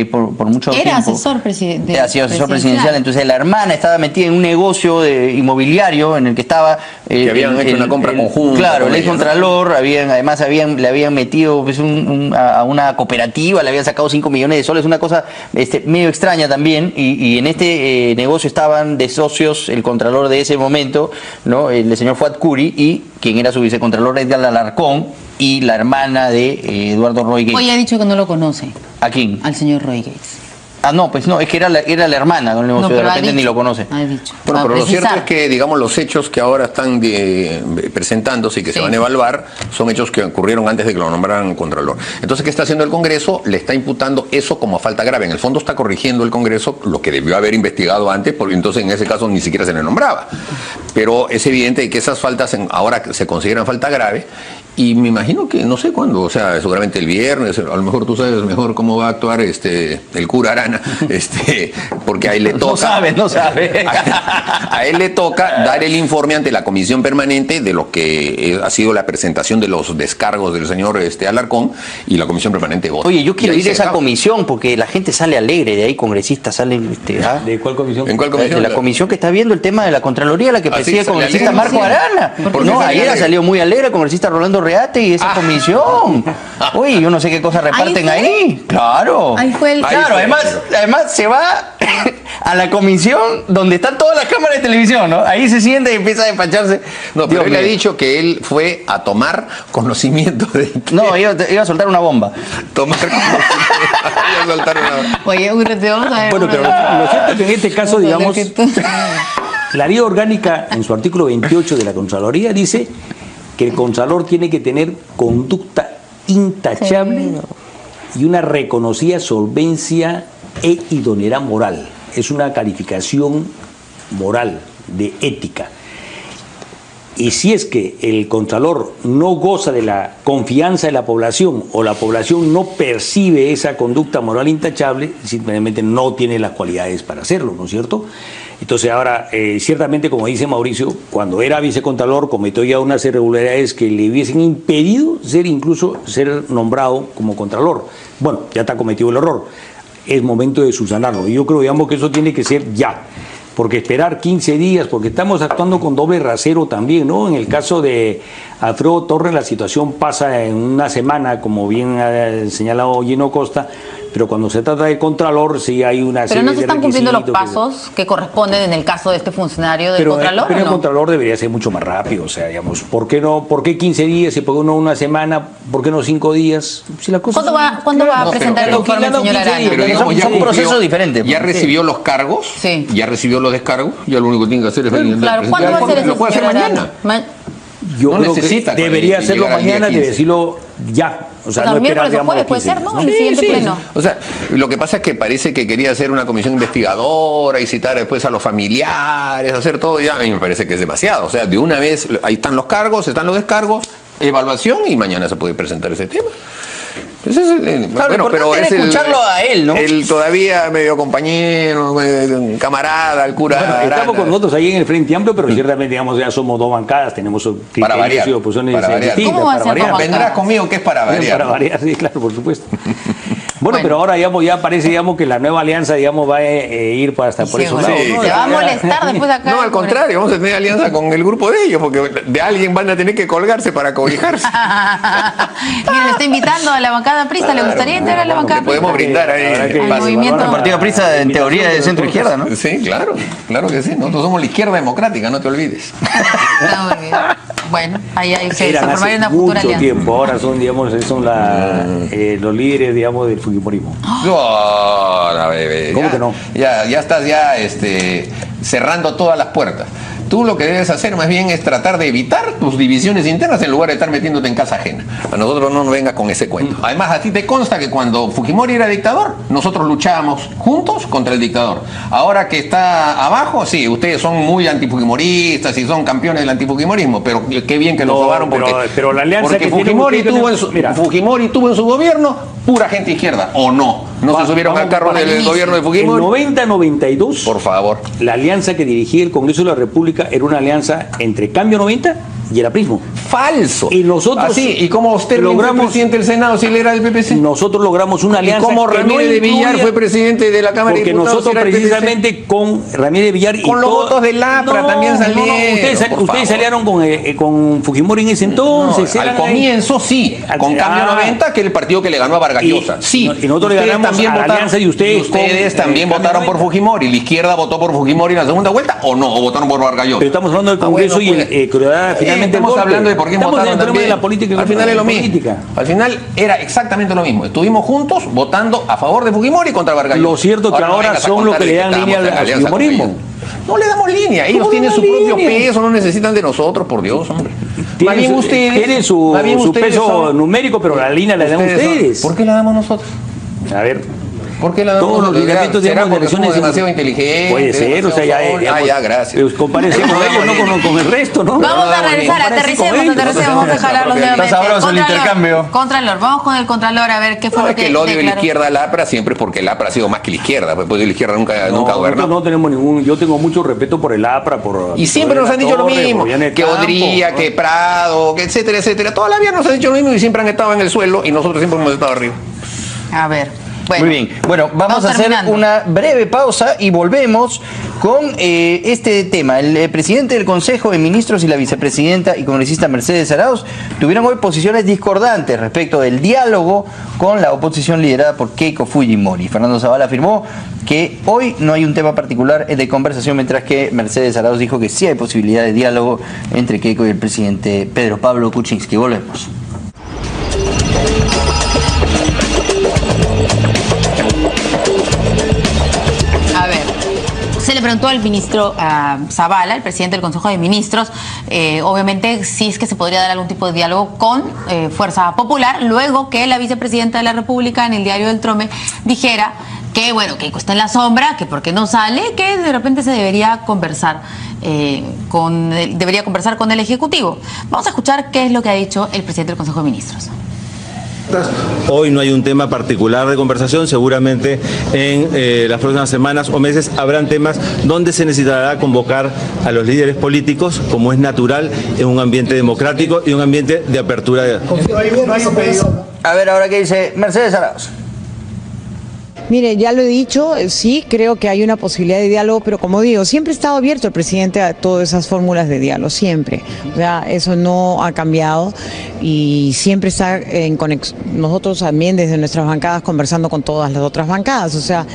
por mucho tiempo. Era asesor presidencial. Ha sido asesor presidencial, entonces la hermana estaba metida en un negocio inmobiliario en el que estaba... que habían hecho una compra conjunta. Claro, el ex Contralor, además le habían metido pues, a una cooperativa, le habían sacado 5 millones de soles, una cosa medio extraña también, y en este negocio estaban de socios el Contralor de ese momento, ¿no?, el señor Fuad Curi, y quien era su vicecontralor Edgar Alarcón, y la hermana de Eduardo Roy Gates. Hoy ha dicho que no lo conoce. ¿A quién? Al señor Roy Gates. Ah, no, pues no, es que era la hermana del negocio, de repente ni lo conoce. Bueno, pero lo cierto es que, digamos, los hechos que ahora están presentándose y que se van a evaluar son hechos que ocurrieron antes de que lo nombraran Contralor. Entonces, ¿qué está haciendo el Congreso? Le está imputando eso como falta grave. En el fondo está corrigiendo el Congreso lo que debió haber investigado antes, porque entonces en ese caso ni siquiera se le nombraba. Pero es evidente que esas faltas ahora se consideran falta grave. Y me imagino que no sé cuándo, o sea, seguramente el viernes, a lo mejor tú sabes mejor cómo va a actuar el cura Arana, porque a él le toca... No sabe. A él le toca dar el informe ante la Comisión Permanente de lo que ha sido la presentación de los descargos del señor Alarcón, y la Comisión Permanente vota. Oye, yo quiero ir a esa comisión porque la gente sale alegre de ahí, congresistas salen... ¿De cuál comisión? ¿En cuál comisión? De la comisión que está viendo el tema de la Contraloría, la que preside el congresista Marco Arana. No, ayer salió muy alegre el congresista Rolando Urreate y esa comisión. Uy, yo no sé qué cosas reparten ahí. Claro. Ahí fue el... Claro, además se va a la comisión donde están todas las cámaras de televisión, ¿no? Ahí se siente y empieza a despacharse. No, pero él ha dicho que él fue a tomar conocimiento de... No, iba a soltar una bomba. Tomar conocimiento. Iba a soltar una bomba. Oye, Urrete, vamos a ver. Bueno, pero lo cierto es que en este caso, digamos, la ley orgánica en su artículo 28 de la Contraloría dice que el Contralor tiene que tener conducta intachable y una reconocida solvencia e idoneidad moral. Es una calificación moral, de ética. Y si es que el Contralor no goza de la confianza de la población o la población no percibe esa conducta moral intachable, simplemente no tiene las cualidades para hacerlo, ¿no es cierto? Entonces ahora, ciertamente, como dice Mauricio, cuando era vicecontralor cometió ya unas irregularidades que le hubiesen impedido incluso ser nombrado como Contralor. Bueno, ya está cometido el error. Es momento de subsanarlo. Y yo creo, digamos, que eso tiene que ser ya. Porque esperar 15 días, porque estamos actuando con doble rasero también, ¿no? En el caso de Alfredo Torres la situación pasa en una semana, como bien ha señalado Gino Costa, pero cuando se trata de Contralor sí hay una serie de... Pero no se están cumpliendo los pasos que corresponden en el caso de este funcionario del Contralor. Pero el Contralor debería ser mucho más rápido, o sea, digamos, ¿por qué 15 días y por qué no una semana? ¿Por qué no 5 días? Si la cosa ¿Cuándo va a presentar el informe, señora Arana? Pero digamos, ya un proceso diferente. Ya recibió los cargos, sí. Ya recibió los descargos, ya lo único que tiene que hacer es venir. Claro, ¿cuándo va a hacer eso? Lo puede hacer mañana. Yo no creo necesita que debería hacerlo mañana, debe decirlo ya. O sea, no esperar, digamos, los 15 días, ¿no? El siguiente pleno. O sea, lo que pasa es que parece que quería hacer una comisión investigadora y citar después a los familiares, hacer todo ya. A mí me parece que es demasiado. O sea, de una vez, ahí están los cargos, están los descargos, evaluación y mañana se puede presentar ese tema. Claro, bueno, pero es escucharlo a él, ¿no? El todavía medio compañero, camarada, el cura. Bueno, estamos con nosotros ahí en el Frente Amplio, pero ciertamente, digamos, ya somos dos bancadas, tenemos criterios y opciones distintas. ¿Cómo va a ser para variar? Vendrás conmigo que es para variar. Para variar, sí, claro, por supuesto. Bueno, pero ahora, digamos, ya parece, digamos, que la nueva alianza, digamos, va a ir hasta por esos lados, ¿no? Se va a molestar después de acá. No, al contrario, vamos a tener alianza con el grupo de ellos, porque de alguien van a tener que colgarse para cobijarse. Mira, le está invitando a la bancada aprista, ¿le gustaría entrar a la bancada aprista? Podemos brindar ahí. El partido aprista en teoría de centro izquierda, ¿no? Sí, claro que sí. Nosotros somos la izquierda democrática, no te olvides. No, muy bien. Bueno, ahí se Eran formaría hace una futura mucho alianza. tiempo, ahora son, digamos, los líderes, digamos, del fujimorismo. No, bebé. ¿Cómo que no? Ya estás cerrando todas las puertas. Tú lo que debes hacer más bien es tratar de evitar tus divisiones internas en lugar de estar metiéndote en casa ajena. A nosotros no nos venga con ese cuento. Además, a ti te consta que cuando Fujimori era dictador, nosotros luchábamos juntos contra el dictador. Ahora que está abajo, sí, ustedes son muy antifujimoristas y son campeones del antifujimorismo, pero qué bien que nos robaron pero la alianza porque que Fujimori tuvo en su gobierno pura gente izquierda, ¿o no? No se subieron al carro del gobierno de Fujimori. En 90-92, por favor, la alianza que dirigía el Congreso de la República era una alianza entre Cambio 90 y el aprismo. Falso. Y nosotros ¿y cómo usted logramos presidente del Senado si él era del PPC? Nosotros logramos una alianza. ¿Y cómo Ramírez de Villar fue presidente de la Cámara de Diputados? Porque nosotros precisamente con Ramírez de Villar y con los votos del APRA también salieron. Ustedes salieron con Fujimori en ese entonces. Al comienzo sí, con Cambio 90, que es el partido que le ganó a Vargas Llosa. Sí. Y nosotros le ganamos también a la alianza y ustedes también votaron por Fujimori. ¿La izquierda votó por Fujimori en la segunda vuelta o no? ¿O votaron por Vargas Llosa? Pero estamos hablando del Congreso y finalmente estamos hablando de por qué votaron también. De la política, al final es lo mismo. Al final era exactamente lo mismo. Estuvimos juntos votando a favor de Fujimori contra Vargas Llosa. Lo cierto es que ahora son los que le dan línea al fujimorismo. No le damos línea. Ellos tienen su propio peso, no necesitan de nosotros, por Dios, hombre. Tienen su peso numérico, pero la línea la dan ustedes. ¿Por qué la damos nosotros? A ver. ¿Por qué la damos todos los lineamientos de elecciones demasiado inteligentes? Puede ser, o sea, ya, gracias. Compárese con ellos, no con el resto, ¿no? Vamos a regresar, aterricemos, vamos a jalarlos nuevamente. Está sabroso el intercambio. Contralor, vamos con el Contralor a ver qué fue lo que el odio de la izquierda al APRA siempre es porque el APRA ha sido más que la izquierda, pues la izquierda nunca gobernó. No tenemos yo tengo mucho respeto por el APRA, y siempre nos han dicho lo mismo, que Odría, que Prado, que etcétera, etcétera. Toda la vida nos han dicho lo mismo y siempre han estado en el suelo y nosotros siempre hemos estado arriba. A ver. Bueno, muy bien. Bueno, vamos a hacer terminando. una breve pausa y volvemos con este tema. El presidente del Consejo de Ministros y la vicepresidenta y congresista Mercedes Arauz tuvieron hoy posiciones discordantes respecto del diálogo con la oposición liderada por Keiko Fujimori. Fernando Zavala afirmó que hoy no hay un tema particular de conversación, mientras que Mercedes Arauz dijo que sí hay posibilidad de diálogo entre Keiko y el presidente Pedro Pablo Kuczynski. Volvemos. A ver, se le preguntó al ministro Zavala, el presidente del Consejo de Ministros, obviamente si es que se podría dar algún tipo de diálogo con Fuerza Popular, luego que la vicepresidenta de la República en el diario del Trome dijera que, bueno, que está en la sombra, que porque no sale, que de repente se debería conversar con el Ejecutivo. Vamos a escuchar qué es lo que ha dicho el presidente del Consejo de Ministros. Hoy no hay un tema particular de conversación, seguramente en las próximas semanas o meses habrán temas donde se necesitará convocar a los líderes políticos, como es natural en un ambiente democrático y un ambiente de apertura. A ver, ahora qué dice Mercedes Arauz. Mire, ya lo he dicho, sí, creo que hay una posibilidad de diálogo, pero como digo, siempre ha estado abierto el presidente a todas esas fórmulas de diálogo, siempre. O sea, eso no ha cambiado y siempre está en conexión. Nosotros también desde nuestras bancadas conversando con todas las otras bancadas, o sea,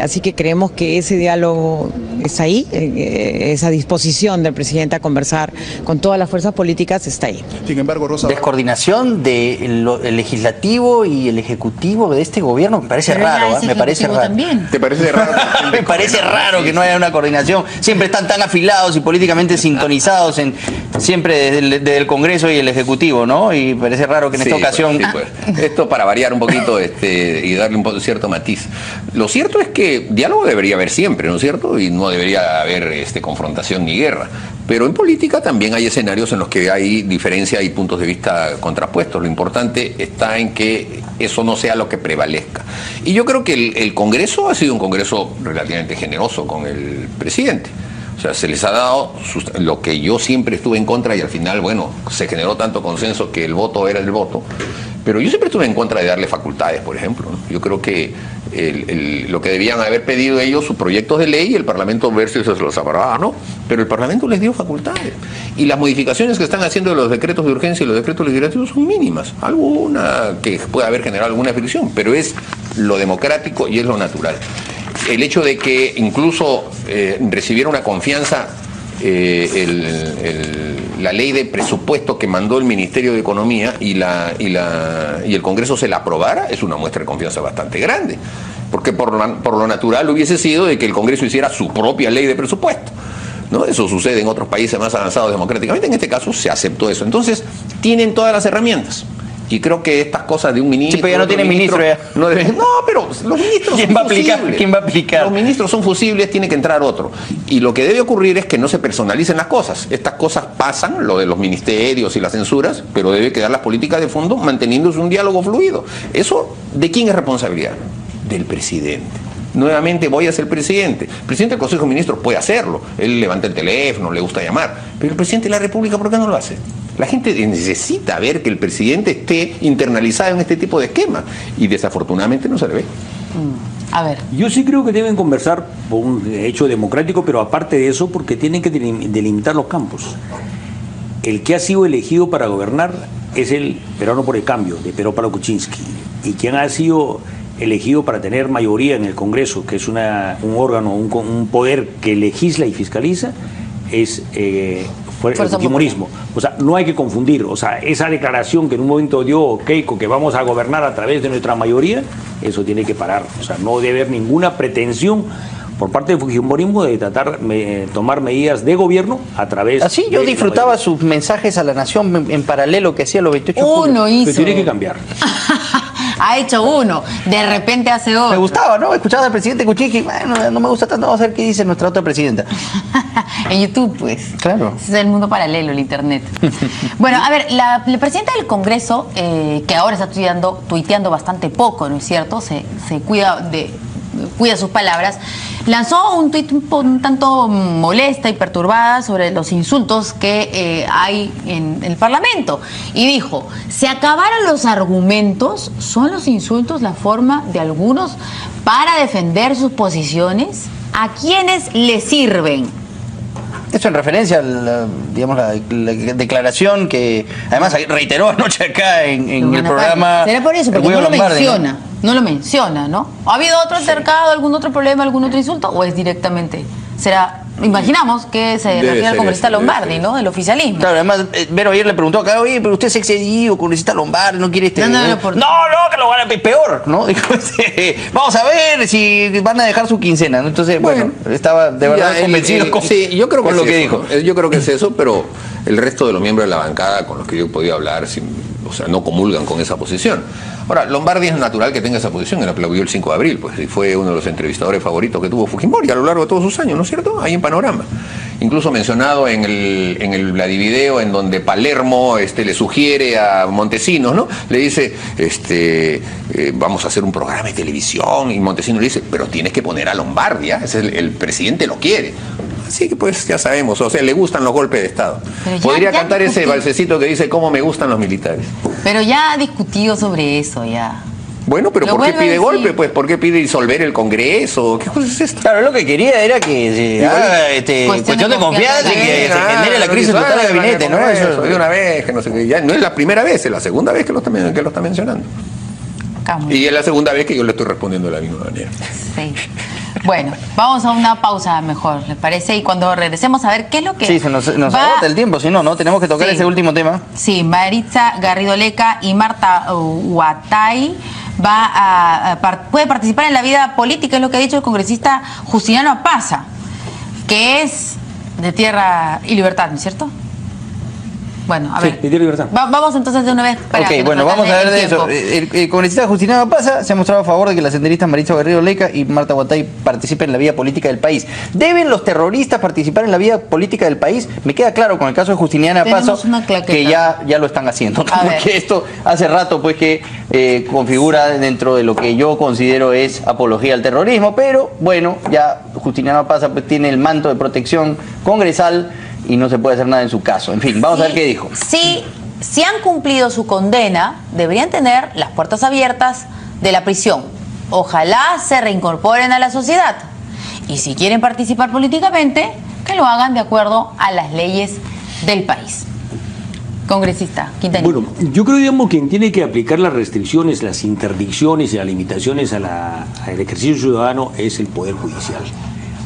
así que creemos que ese diálogo está ahí, esa disposición del presidente a conversar con todas las fuerzas políticas está ahí. Sin embargo, Rosa... Descoordinación del legislativo y el ejecutivo de este gobierno me parece raro. Me parece raro. También. ¿Te parece raro? Me parece raro que no haya una coordinación. Siempre están tan afilados y políticamente sintonizados siempre desde el Congreso y el Ejecutivo, ¿no? Y parece raro que en esta ocasión... Pues. Esto para variar un poquito y darle un cierto matiz. Lo cierto es que diálogo debería haber siempre, ¿no es cierto? Y no debería haber confrontación ni guerra. Pero en política también hay escenarios en los que hay diferencia y puntos de vista contrapuestos. Lo importante está en que eso no sea lo que prevalezca. Y yo creo que el Congreso ha sido un Congreso relativamente generoso con el presidente. O sea, se les ha dado lo que yo siempre estuve en contra y al final, bueno, se generó tanto consenso que el voto era el voto. Pero yo siempre estuve en contra de darle facultades, por ejemplo, ¿no? Yo creo que lo que debían haber pedido ellos, sus proyectos de ley, el Parlamento ver si se los aprobaba, ¿no? Pero el Parlamento les dio facultades. Y las modificaciones que están haciendo de los decretos de urgencia y los decretos legislativos son mínimas. Alguna que pueda haber generado alguna fricción, pero es lo democrático y es lo natural. El hecho de que incluso recibiera una confianza la ley de presupuesto que mandó el Ministerio de Economía y el Congreso se la aprobara es una muestra de confianza bastante grande, porque por lo natural hubiese sido de que el Congreso hiciera su propia ley de presupuesto, ¿no? Eso sucede en otros países más avanzados democráticamente. En este caso se aceptó eso. Entonces tienen todas las herramientas. Y creo que estas cosas de un ministro... Sí, pero ya no tiene ministro ya. No, pero los ministros ¿Quién va a aplicar? Los ministros son fusibles, tiene que entrar otro. Y lo que debe ocurrir es que no se personalicen las cosas. Estas cosas pasan, lo de los ministerios y las censuras, pero debe quedar las políticas de fondo manteniéndose un diálogo fluido. ¿Eso de quién es responsabilidad? Del presidente. Nuevamente voy a ser presidente. El presidente del Consejo de Ministros puede hacerlo. Él levanta el teléfono, le gusta llamar. Pero el presidente de la República, ¿por qué no lo hace? La gente necesita ver que el presidente esté internalizado en este tipo de esquemas. Y desafortunadamente no se le ve. A ver. Yo sí creo que deben conversar por un hecho democrático, pero aparte de eso, porque tienen que delimitar los campos. El que ha sido elegido para gobernar es el peruano por el cambio, de Pedro Pablo Kuczynski. Y quien ha sido elegido para tener mayoría en el Congreso, que es un órgano, un poder que legisla y fiscaliza, es el fujimorismo. O sea, no hay que confundir. O sea, esa declaración que en un momento dio Keiko, que vamos a gobernar a través de nuestra mayoría, eso tiene que parar. O sea, no debe haber ninguna pretensión por parte del fujimorismo de tratar tomar medidas de gobierno a través así yo disfrutaba sus mensajes a la nación en paralelo que hacía los 28 de julio. Uno hizo. Pero tiene que cambiar. Ha hecho uno, de repente hace otro. Me gustaba, ¿no? Escuchaba al presidente Kuczynski, bueno, no me gusta tanto, vamos a ver qué dice nuestra otra presidenta. En YouTube, pues. Claro. Ese es el mundo paralelo, el internet. Bueno, a ver, la presidenta del Congreso, que ahora está tuiteando bastante poco, ¿no es cierto? Se cuida de cuida sus palabras, lanzó un tuit un tanto molesta y perturbada sobre los insultos que hay en el Parlamento. Y dijo, se acabaron los argumentos, ¿son los insultos la forma de algunos para defender sus posiciones? ¿A quiénes le sirven? Esto en referencia a la declaración que además reiteró anoche acá en el programa. ¿Será por eso? Porque no lo menciona, ¿no? ¿Ha habido otro altercado, algún otro problema, algún otro insulto? ¿O es directamente? Será, imaginamos que se refiere al congresista Lombardi, ¿no? Del oficialismo. Claro, además, Vero ayer le preguntó acá, oye, pero usted es excedido, congresista Lombardi, no quiere No, que lo van a peor, ¿no? Dijo, vamos a ver si van a dejar su quincena, ¿no? Entonces, bueno, estaba de verdad convencido con, sí, yo creo que con lo que dijo. Yo creo que es eso, pero el resto de los miembros de la bancada con los que yo he podido hablar, no comulgan con esa posición. Ahora, Lombardi es natural que tenga esa posición, él aplaudió el 5 de abril, pues, y fue uno de los entrevistadores favoritos que tuvo Fujimori a lo largo de todos sus años, ¿no es cierto? Ahí en Panorama. Incluso mencionado en el Vladivideo, en donde Palermo le sugiere a Montesinos, ¿no? Le dice, vamos a hacer un programa de televisión, y Montesinos le dice, pero tienes que poner a Lombardi, ¿eh? El presidente lo quiere. Así que pues ya sabemos, o sea, le gustan los golpes de Estado. Podría cantar ese balsecito que dice cómo me gustan los militares. Pero ya ha discutido sobre eso, ya. Bueno, pero ¿por qué pide golpe? Pues, ¿por qué pide disolver el Congreso? ¿Qué cosa es esto? Claro, lo que quería era que se haga cuestión de confianza y que se genere la crisis total del gabinete, ¿no? Eso de una vez, que no sé qué. Ya no es la primera vez, es la segunda vez que lo está mencionando. Y es la segunda vez que yo le estoy respondiendo de la misma manera. Sí. Bueno, vamos a una pausa mejor, ¿les parece? Y cuando regresemos a ver qué es lo que... Sí, nos agota el tiempo, si no, tenemos que tocar ese último tema. Sí, Maritza Garrido Leca y Marta Huatay puede participar en la vida política, es lo que ha dicho el congresista Justiniano Apaza, que es de Tierra y Libertad, ¿no es cierto? Bueno, a ver. Sí, de Tierra y Libertad. Vamos entonces de una vez para Ok, bueno, vamos a ver de eso. El congresista Justiniano Apaza se ha mostrado a favor de que las senderistas Maritza Garrido Leca y Marta Huatay participen en la vida política del país. ¿Deben los terroristas participar en la vida política del país? Me queda claro con el caso de Justiniano Apaza que ya lo están haciendo. Porque esto hace rato pues que configura dentro de lo que yo considero es apología al terrorismo, pero bueno, ya Justiniano Apaza pues tiene el manto de protección congresal y no se puede hacer nada en su caso. En fin, vamos a ver qué dijo. Si han cumplido su condena, deberían tener las puertas abiertas de la prisión. Ojalá se reincorporen a la sociedad. Y si quieren participar políticamente, que lo hagan de acuerdo a las leyes del país. Congresista Quintanilla. Bueno, yo creo, digamos, quien tiene que aplicar las restricciones, las interdicciones y las limitaciones al ejercicio ciudadano es el Poder Judicial.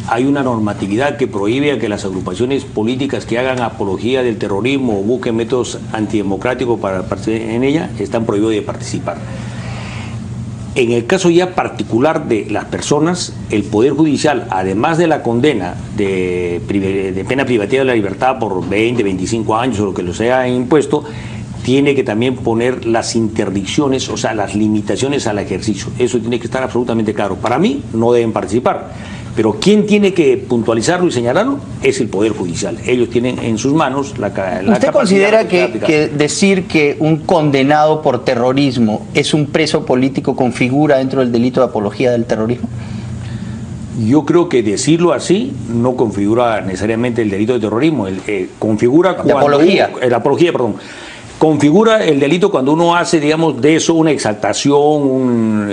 Hay una normatividad que prohíbe a que las agrupaciones políticas que hagan apología del terrorismo o busquen métodos antidemocráticos para participar en ella, están prohibidos de participar. En el caso ya particular de las personas, el Poder Judicial, además de la condena de pena privativa de la libertad por 20, 25 años o lo que los haya impuesto, tiene que también poner las interdicciones, o sea, las limitaciones al ejercicio. Eso tiene que estar absolutamente claro. Para mí, no deben participar. Pero quien tiene que puntualizarlo y señalarlo es el Poder Judicial. Ellos tienen en sus manos la capacidad. ¿Usted considera que decir que un condenado por terrorismo es un preso político configura dentro del delito de apología del terrorismo? Yo creo que decirlo así no configura necesariamente el delito de terrorismo. Configura de apología. Configura el delito cuando uno hace, digamos, de eso una exaltación,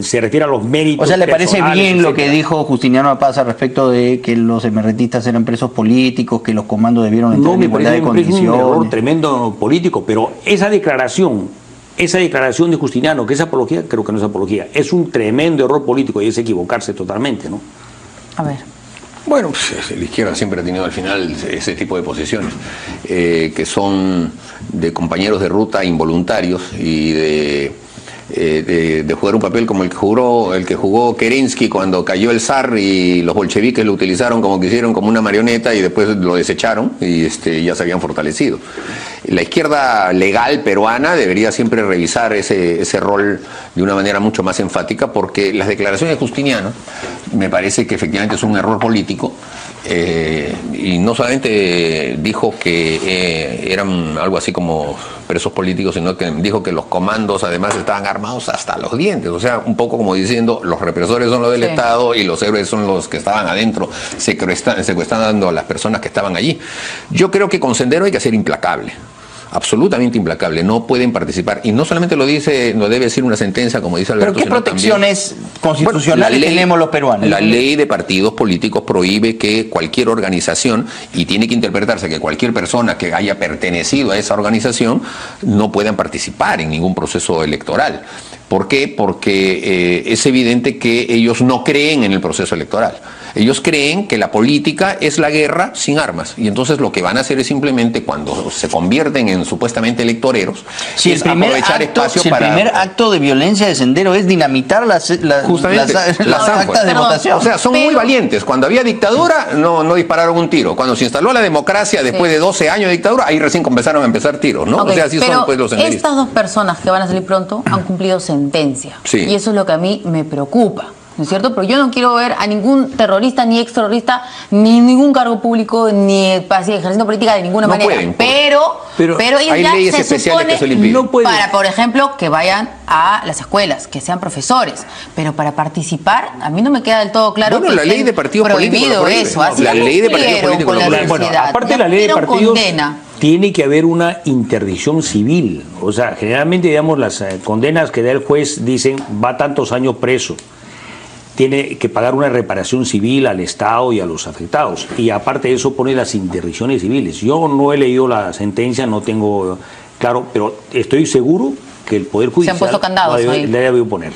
se refiere a los méritos. O sea, ¿le parece bien lo que etcétera? dijo Justiniano Apaza respecto de que los emergentistas eran presos políticos, que los comandos debieron entrar en igualdad de condiciones? Es un error tremendo político, pero esa declaración de Justiniano, que es apología, creo que no es apología, es un tremendo error político y es equivocarse totalmente, ¿no? A ver. Bueno, pues, la izquierda siempre ha tenido al final ese tipo de posiciones, que son de compañeros de ruta involuntarios y de jugar un papel como el que jugó Kerensky cuando cayó el zar y los bolcheviques lo utilizaron como quisieron, como una marioneta, y después lo desecharon y ya se habían fortalecido. La izquierda legal peruana debería siempre revisar ese rol de una manera mucho más enfática, porque las declaraciones de Justiniano me parece que efectivamente es un error político, y no solamente dijo que eran algo así como presos políticos, sino que dijo que los comandos además estaban armados hasta los dientes. O sea, un poco como diciendo, los represores son los del Estado y los héroes son los que estaban adentro, secuestrando a las personas que estaban allí. Yo creo que con Sendero hay que ser implacable. Absolutamente implacable, no pueden participar. Y no solamente lo debe decir una sentencia, como dice Alberto. ¿Pero qué protecciones constitucionales tenemos los peruanos? La ley de partidos políticos prohíbe que cualquier organización, y tiene que interpretarse que cualquier persona que haya pertenecido a esa organización, no puedan participar en ningún proceso electoral. ¿Por qué? Porque es evidente que ellos no creen en el proceso electoral. Ellos creen que la política es la guerra sin armas. Y entonces lo que van a hacer es simplemente, cuando se convierten en supuestamente electoreros, es aprovechar espacio para... el primer acto de violencia de Sendero es dinamitar las actas de votación. O sea, son muy valientes. Cuando había dictadura, no dispararon un tiro. Cuando se instaló la democracia, después de 12 años de dictadura, ahí recién comenzaron a empezar tiros, ¿no? Okay, o sea, así son pues los senderistas. Estas dos personas que van a salir pronto han cumplido sentencia. Sí. Y eso es lo que a mí me preocupa, ¿no es cierto? Pero yo no quiero ver a ningún terrorista, ni exterrorista, ni ningún cargo público, ni ejerciendo política de ninguna manera. Pueden, pero ellos hay ya leyes se especiales supone que se lo impiden. No pueden. para, por ejemplo, que vayan a las escuelas, que sean profesores. Pero para participar, a mí no me queda del todo claro que la ley de partidos políticos lo prohíbe. eso. Así La ley de partidos políticos lo prohíbe. Bueno, aparte de la ley de partidos, tiene que haber una interdicción civil. O sea, generalmente, digamos, las condenas que da el juez dicen va tantos años preso. Tiene que pagar una reparación civil al Estado y a los afectados. Y aparte de eso pone las interdicciones civiles. Yo no he leído la sentencia, no tengo claro, pero estoy seguro que el Poder Judicial se han puesto candados le ha debido poner.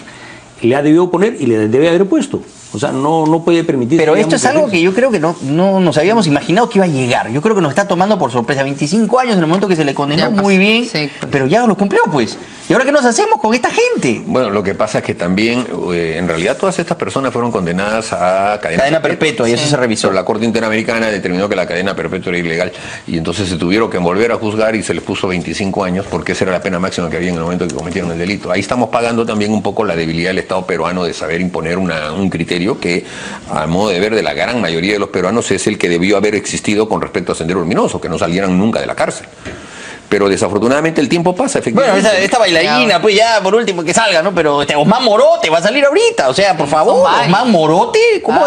Le ha debido poner y le debe haber puesto. O sea, no puede permitir... Pero esto es algo que yo creo que no nos habíamos imaginado que iba a llegar. Yo creo que nos está tomando por sorpresa. 25 años en el momento que se le condenó muy bien, sí, pero ya lo cumplió, pues. ¿Y ahora qué nos hacemos con esta gente? Bueno, lo que pasa es que también, en realidad, todas estas personas fueron condenadas a cadena perpetua, y eso se revisó. Pero la Corte Interamericana determinó que la cadena perpetua era ilegal, y entonces se tuvieron que volver a juzgar y se les puso 25 años, porque esa era la pena máxima que había en el momento que cometieron el delito. Ahí estamos pagando también un poco la debilidad del Estado peruano de saber imponer un criterio que, a modo de ver de la gran mayoría de los peruanos, es el que debió haber existido con respecto a Sendero Luminoso, que no salieran nunca de la cárcel. Pero desafortunadamente el tiempo pasa, efectivamente. Bueno, esta bailarina, pues ya por último que salga, ¿no? Pero Osman Morote va a salir ahorita, o sea, por favor, Osman Morote, ¿cómo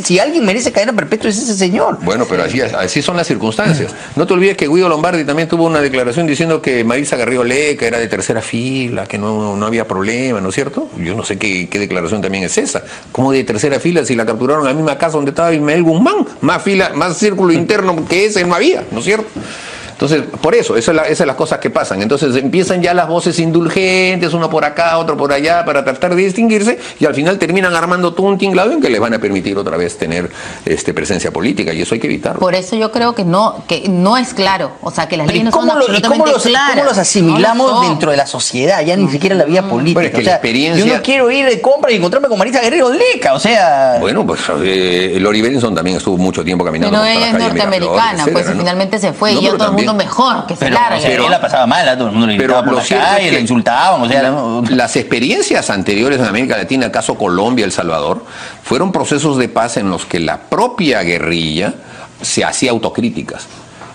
si alguien merece cadena perpetua es ese señor? Bueno, pero así son las circunstancias. No te olvides que Guido Lombardi también tuvo una declaración diciendo que Marisa Garrido Leca era de tercera fila, que no había problema, ¿no es cierto? Yo no sé qué declaración también es esa. ¿Cómo de tercera fila si la capturaron en la misma casa donde estaba Ismael Guzmán? Más círculo interno que ese no había, ¿no es cierto? Entonces, por eso, esas son las cosas que pasan. Entonces empiezan ya las voces indulgentes, uno por acá, otro por allá, para tratar de distinguirse, y al final terminan armando todo un tinglado en que les van a permitir otra vez tener presencia política, y eso hay que evitarlo. Por eso yo creo que no es claro, o sea, que las leyes no son absolutamente claras. ¿Cómo los asimilamos dentro de la sociedad? Ya ni siquiera la vida política. Bueno, es que la experiencia... Yo no quiero ir de compra y encontrarme con Marisa Garrido Leca, o sea... Bueno, pues Lori Benson también estuvo mucho tiempo caminando. Pero ella es norteamericana, pues finalmente se fue, y ya todo el mundo mejor que se largue. Pero ella la pasaba mal, todo el mundo le gritaba por la calle, le insultaban, o sea... Las experiencias anteriores en América Latina, el caso Colombia, El Salvador, fueron procesos de paz en los que la propia guerrilla se hacía autocríticas.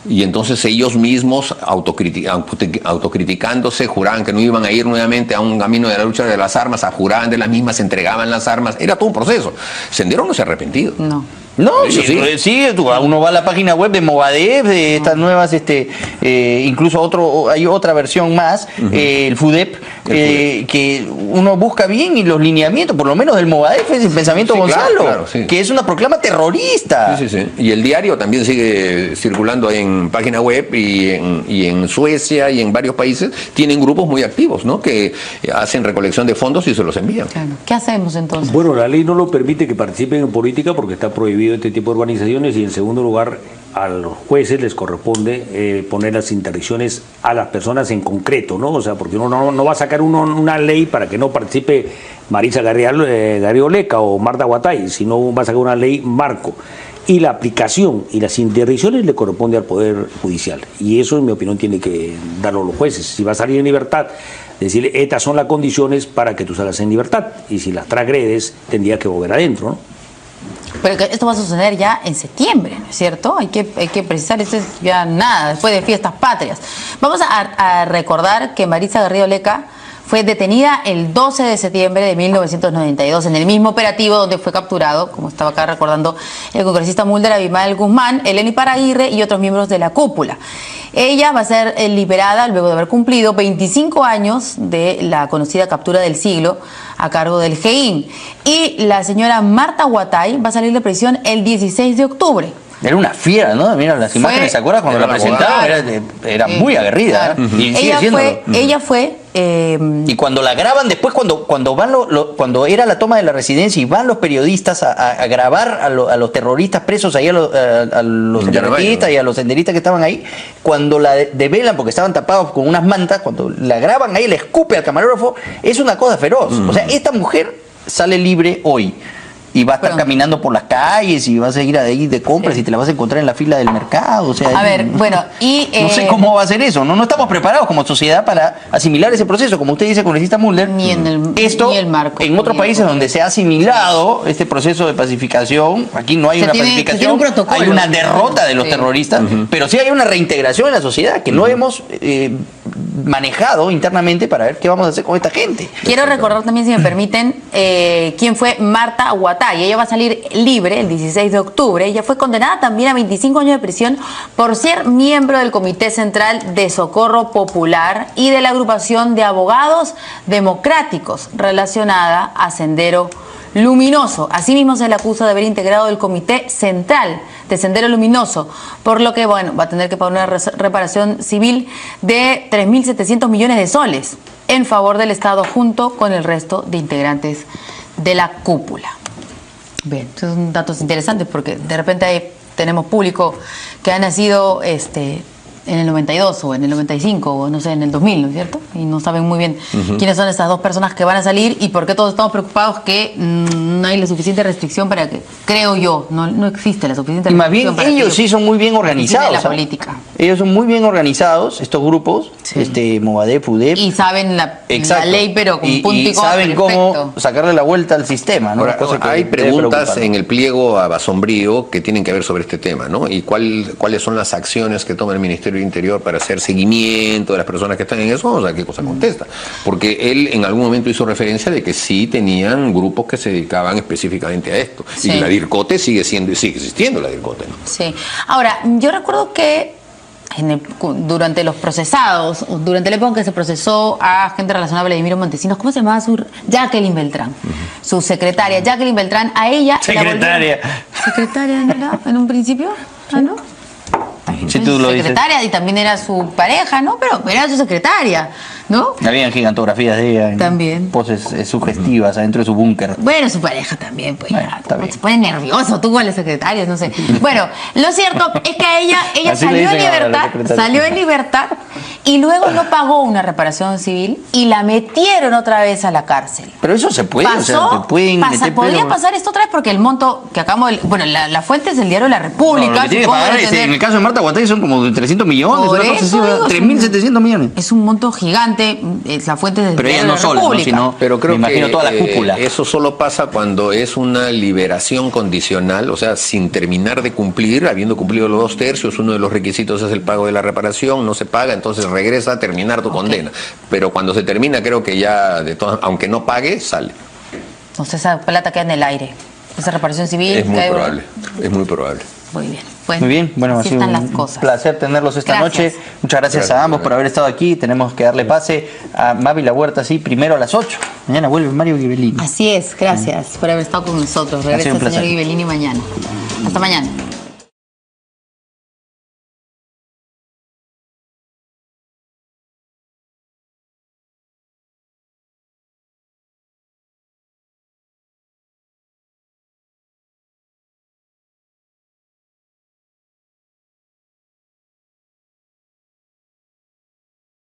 Y entonces ellos mismos, autocriticándose, juraban que no iban a ir nuevamente a un camino de la lucha de las armas, juraban de las mismas, se entregaban las armas. Era todo un proceso. Sendero no se ha arrepentido. No, sí, uno va a la página web de Movadef, de estas nuevas, incluso hay otra versión más, el FUDEP, que uno busca bien y los lineamientos, por lo menos del Movadef es el pensamiento Gonzalo, que es una proclama terrorista. Sí. Y el diario también sigue circulando en página web y en Suecia y en varios países tienen grupos muy activos, ¿no? Que hacen recolección de fondos y se los envían. Claro. ¿Qué hacemos entonces? Bueno, la ley no lo permite que participen en política porque está prohibido este tipo de organizaciones, y en segundo lugar a los jueces les corresponde poner las interdicciones a las personas en concreto, ¿no? O sea, porque uno no va a sacar una ley para que no participe Marisa Garrido Leca o Marta Guatay, sino va a sacar una ley marco. Y la aplicación y las interdicciones le corresponde al Poder Judicial. Y eso, en mi opinión, tiene que darlo los jueces. Si va a salir en libertad, decirle, estas son las condiciones para que tú salgas en libertad. Y si las transgredes, tendría que volver adentro, ¿no? Pero que esto va a suceder ya en septiembre, ¿no es cierto? Hay que precisar, esto es ya nada, después de fiestas patrias. Vamos a recordar que Maritza Garrido Leca fue detenida el 12 de septiembre de 1992 en el mismo operativo donde fue capturado, como estaba acá recordando el congresista Mulder, Abimael Guzmán, Eleni Paraguirre y otros miembros de la cúpula. Ella va a ser liberada luego de haber cumplido 25 años de la conocida captura del siglo a cargo del GEIN. Y la señora Marta Huatay va a salir de prisión el 16 de octubre. Era una fiera, ¿no? Mira las imágenes, ¿se acuerdan? Cuando la presentaron era muy aguerrida. Y sigue siéndolo. Ella fue... y cuando la graban después, cuando van cuando era la toma de la residencia y van los periodistas a grabar a los terroristas presos ahí, a los terroristas y a los senderistas que estaban ahí, cuando la develan porque estaban tapados con unas mantas, cuando la graban ahí, le escupe al camarógrafo, es una cosa feroz. O sea, esta mujer sale libre hoy. Y va a estar caminando por las calles y vas a ir ahí de compras y te la vas a encontrar en la fila del mercado. O sea, a ver, bueno, y... no sé cómo va a ser eso. No estamos preparados como sociedad para asimilar ese proceso. Como usted dice, congresista Mulder, ni el marco. En otros países donde se ha asimilado este proceso de pacificación, aquí no hay una pacificación, hay una derrota de los terroristas, pero sí hay una reintegración en la sociedad que no hemos manejado internamente para ver qué vamos a hacer con esta gente. Quiero recordar también, si me permiten, quién fue Marta Huatay. Ella va a salir libre el 16 de octubre. Ella fue condenada también a 25 años de prisión por ser miembro del Comité Central de Socorro Popular y de la agrupación de abogados democráticos relacionada a Sendero Luminoso. Asimismo, se le acusa de haber integrado el Comité Central de Sendero Luminoso, por lo que, bueno, va a tener que pagar una reparación civil de 3.700 millones de soles en favor del Estado junto con el resto de integrantes de la cúpula. Bien, estos son datos interesantes porque de repente tenemos público que ha nacido en el 92 o en el 95 o no sé, en el 2000, ¿no es cierto? Y no saben muy bien quiénes son esas dos personas que van a salir y por qué todos estamos preocupados que no hay la suficiente restricción para que, creo yo, no existe la suficiente restricción. Y más bien ellos sí son muy bien organizados. La política. Ellos son muy bien organizados, estos grupos, Movadep, UDEP. Y saben la ley, pero con punto y coma saben cómo sacarle la vuelta al sistema, ¿no? Ahora, hay preguntas en el pliego a Basombrío que tienen que ver sobre este tema, ¿no? Y cuáles son las acciones que toma el Ministerio del Interior para hacer seguimiento de las personas que están en eso. Vamos a ver qué cosa contesta. Porque él en algún momento hizo referencia de que sí tenían grupos que se dedicaban específicamente a esto. Sí. Y la DIRCOTE sigue existiendo la DIRCOTE, ¿no? Sí. Ahora, yo recuerdo que durante los procesados, durante la época en que se procesó a gente relacionada a Vladimiro Montesinos, ¿cómo se llamaba Jacqueline Beltrán? Su secretaria, Jacqueline Beltrán, a ella... ¿Secretaria no era en un principio? ¿Ah, no? Si tú lo secretaria dices. Y también era su pareja, ¿no? Pero era su secretaria, ¿no? Habían gigantografías de ella. También. Poses sugestivas adentro de su búnker. Bueno, su pareja también, pues. Bueno, se pone nervioso tú con las secretarias, no sé. Bueno, lo cierto es que ella salió en libertad y luego no pagó una reparación civil y la metieron otra vez a la cárcel. Pero eso se puede, podría pasar esto otra vez porque el monto que acabamos de... Bueno, la fuente es el diario de la República. Lo que tiene que pagar en el caso de Marta Huatay son como 300 millones, 3.700 millones. Es un monto gigante, la fuente es del pero diario ella no de la sola, República. Sino, pero creo me imagino que toda la cúpula. Eso solo pasa cuando es una liberación condicional, o sea, sin terminar de cumplir, habiendo cumplido los 2/3, uno de los requisitos es el pago de la reparación, no se paga, entonces regresa a terminar tu condena. Pero cuando se termina, creo que ya, aunque no pague, sale. Entonces esa plata queda en el aire. Esa reparación civil... Es muy probable, es muy probable. Muy bien. Muy bien, bueno, ha sido un placer tenerlos esta noche. Muchas gracias a ambos por haber estado aquí. Tenemos que darle pase a Mavi La Huerta, primero a las 8. Mañana vuelve Mario Ghibellini. Así es, gracias por haber estado con nosotros. Regresa el señor Ghibellini mañana. Hasta mañana.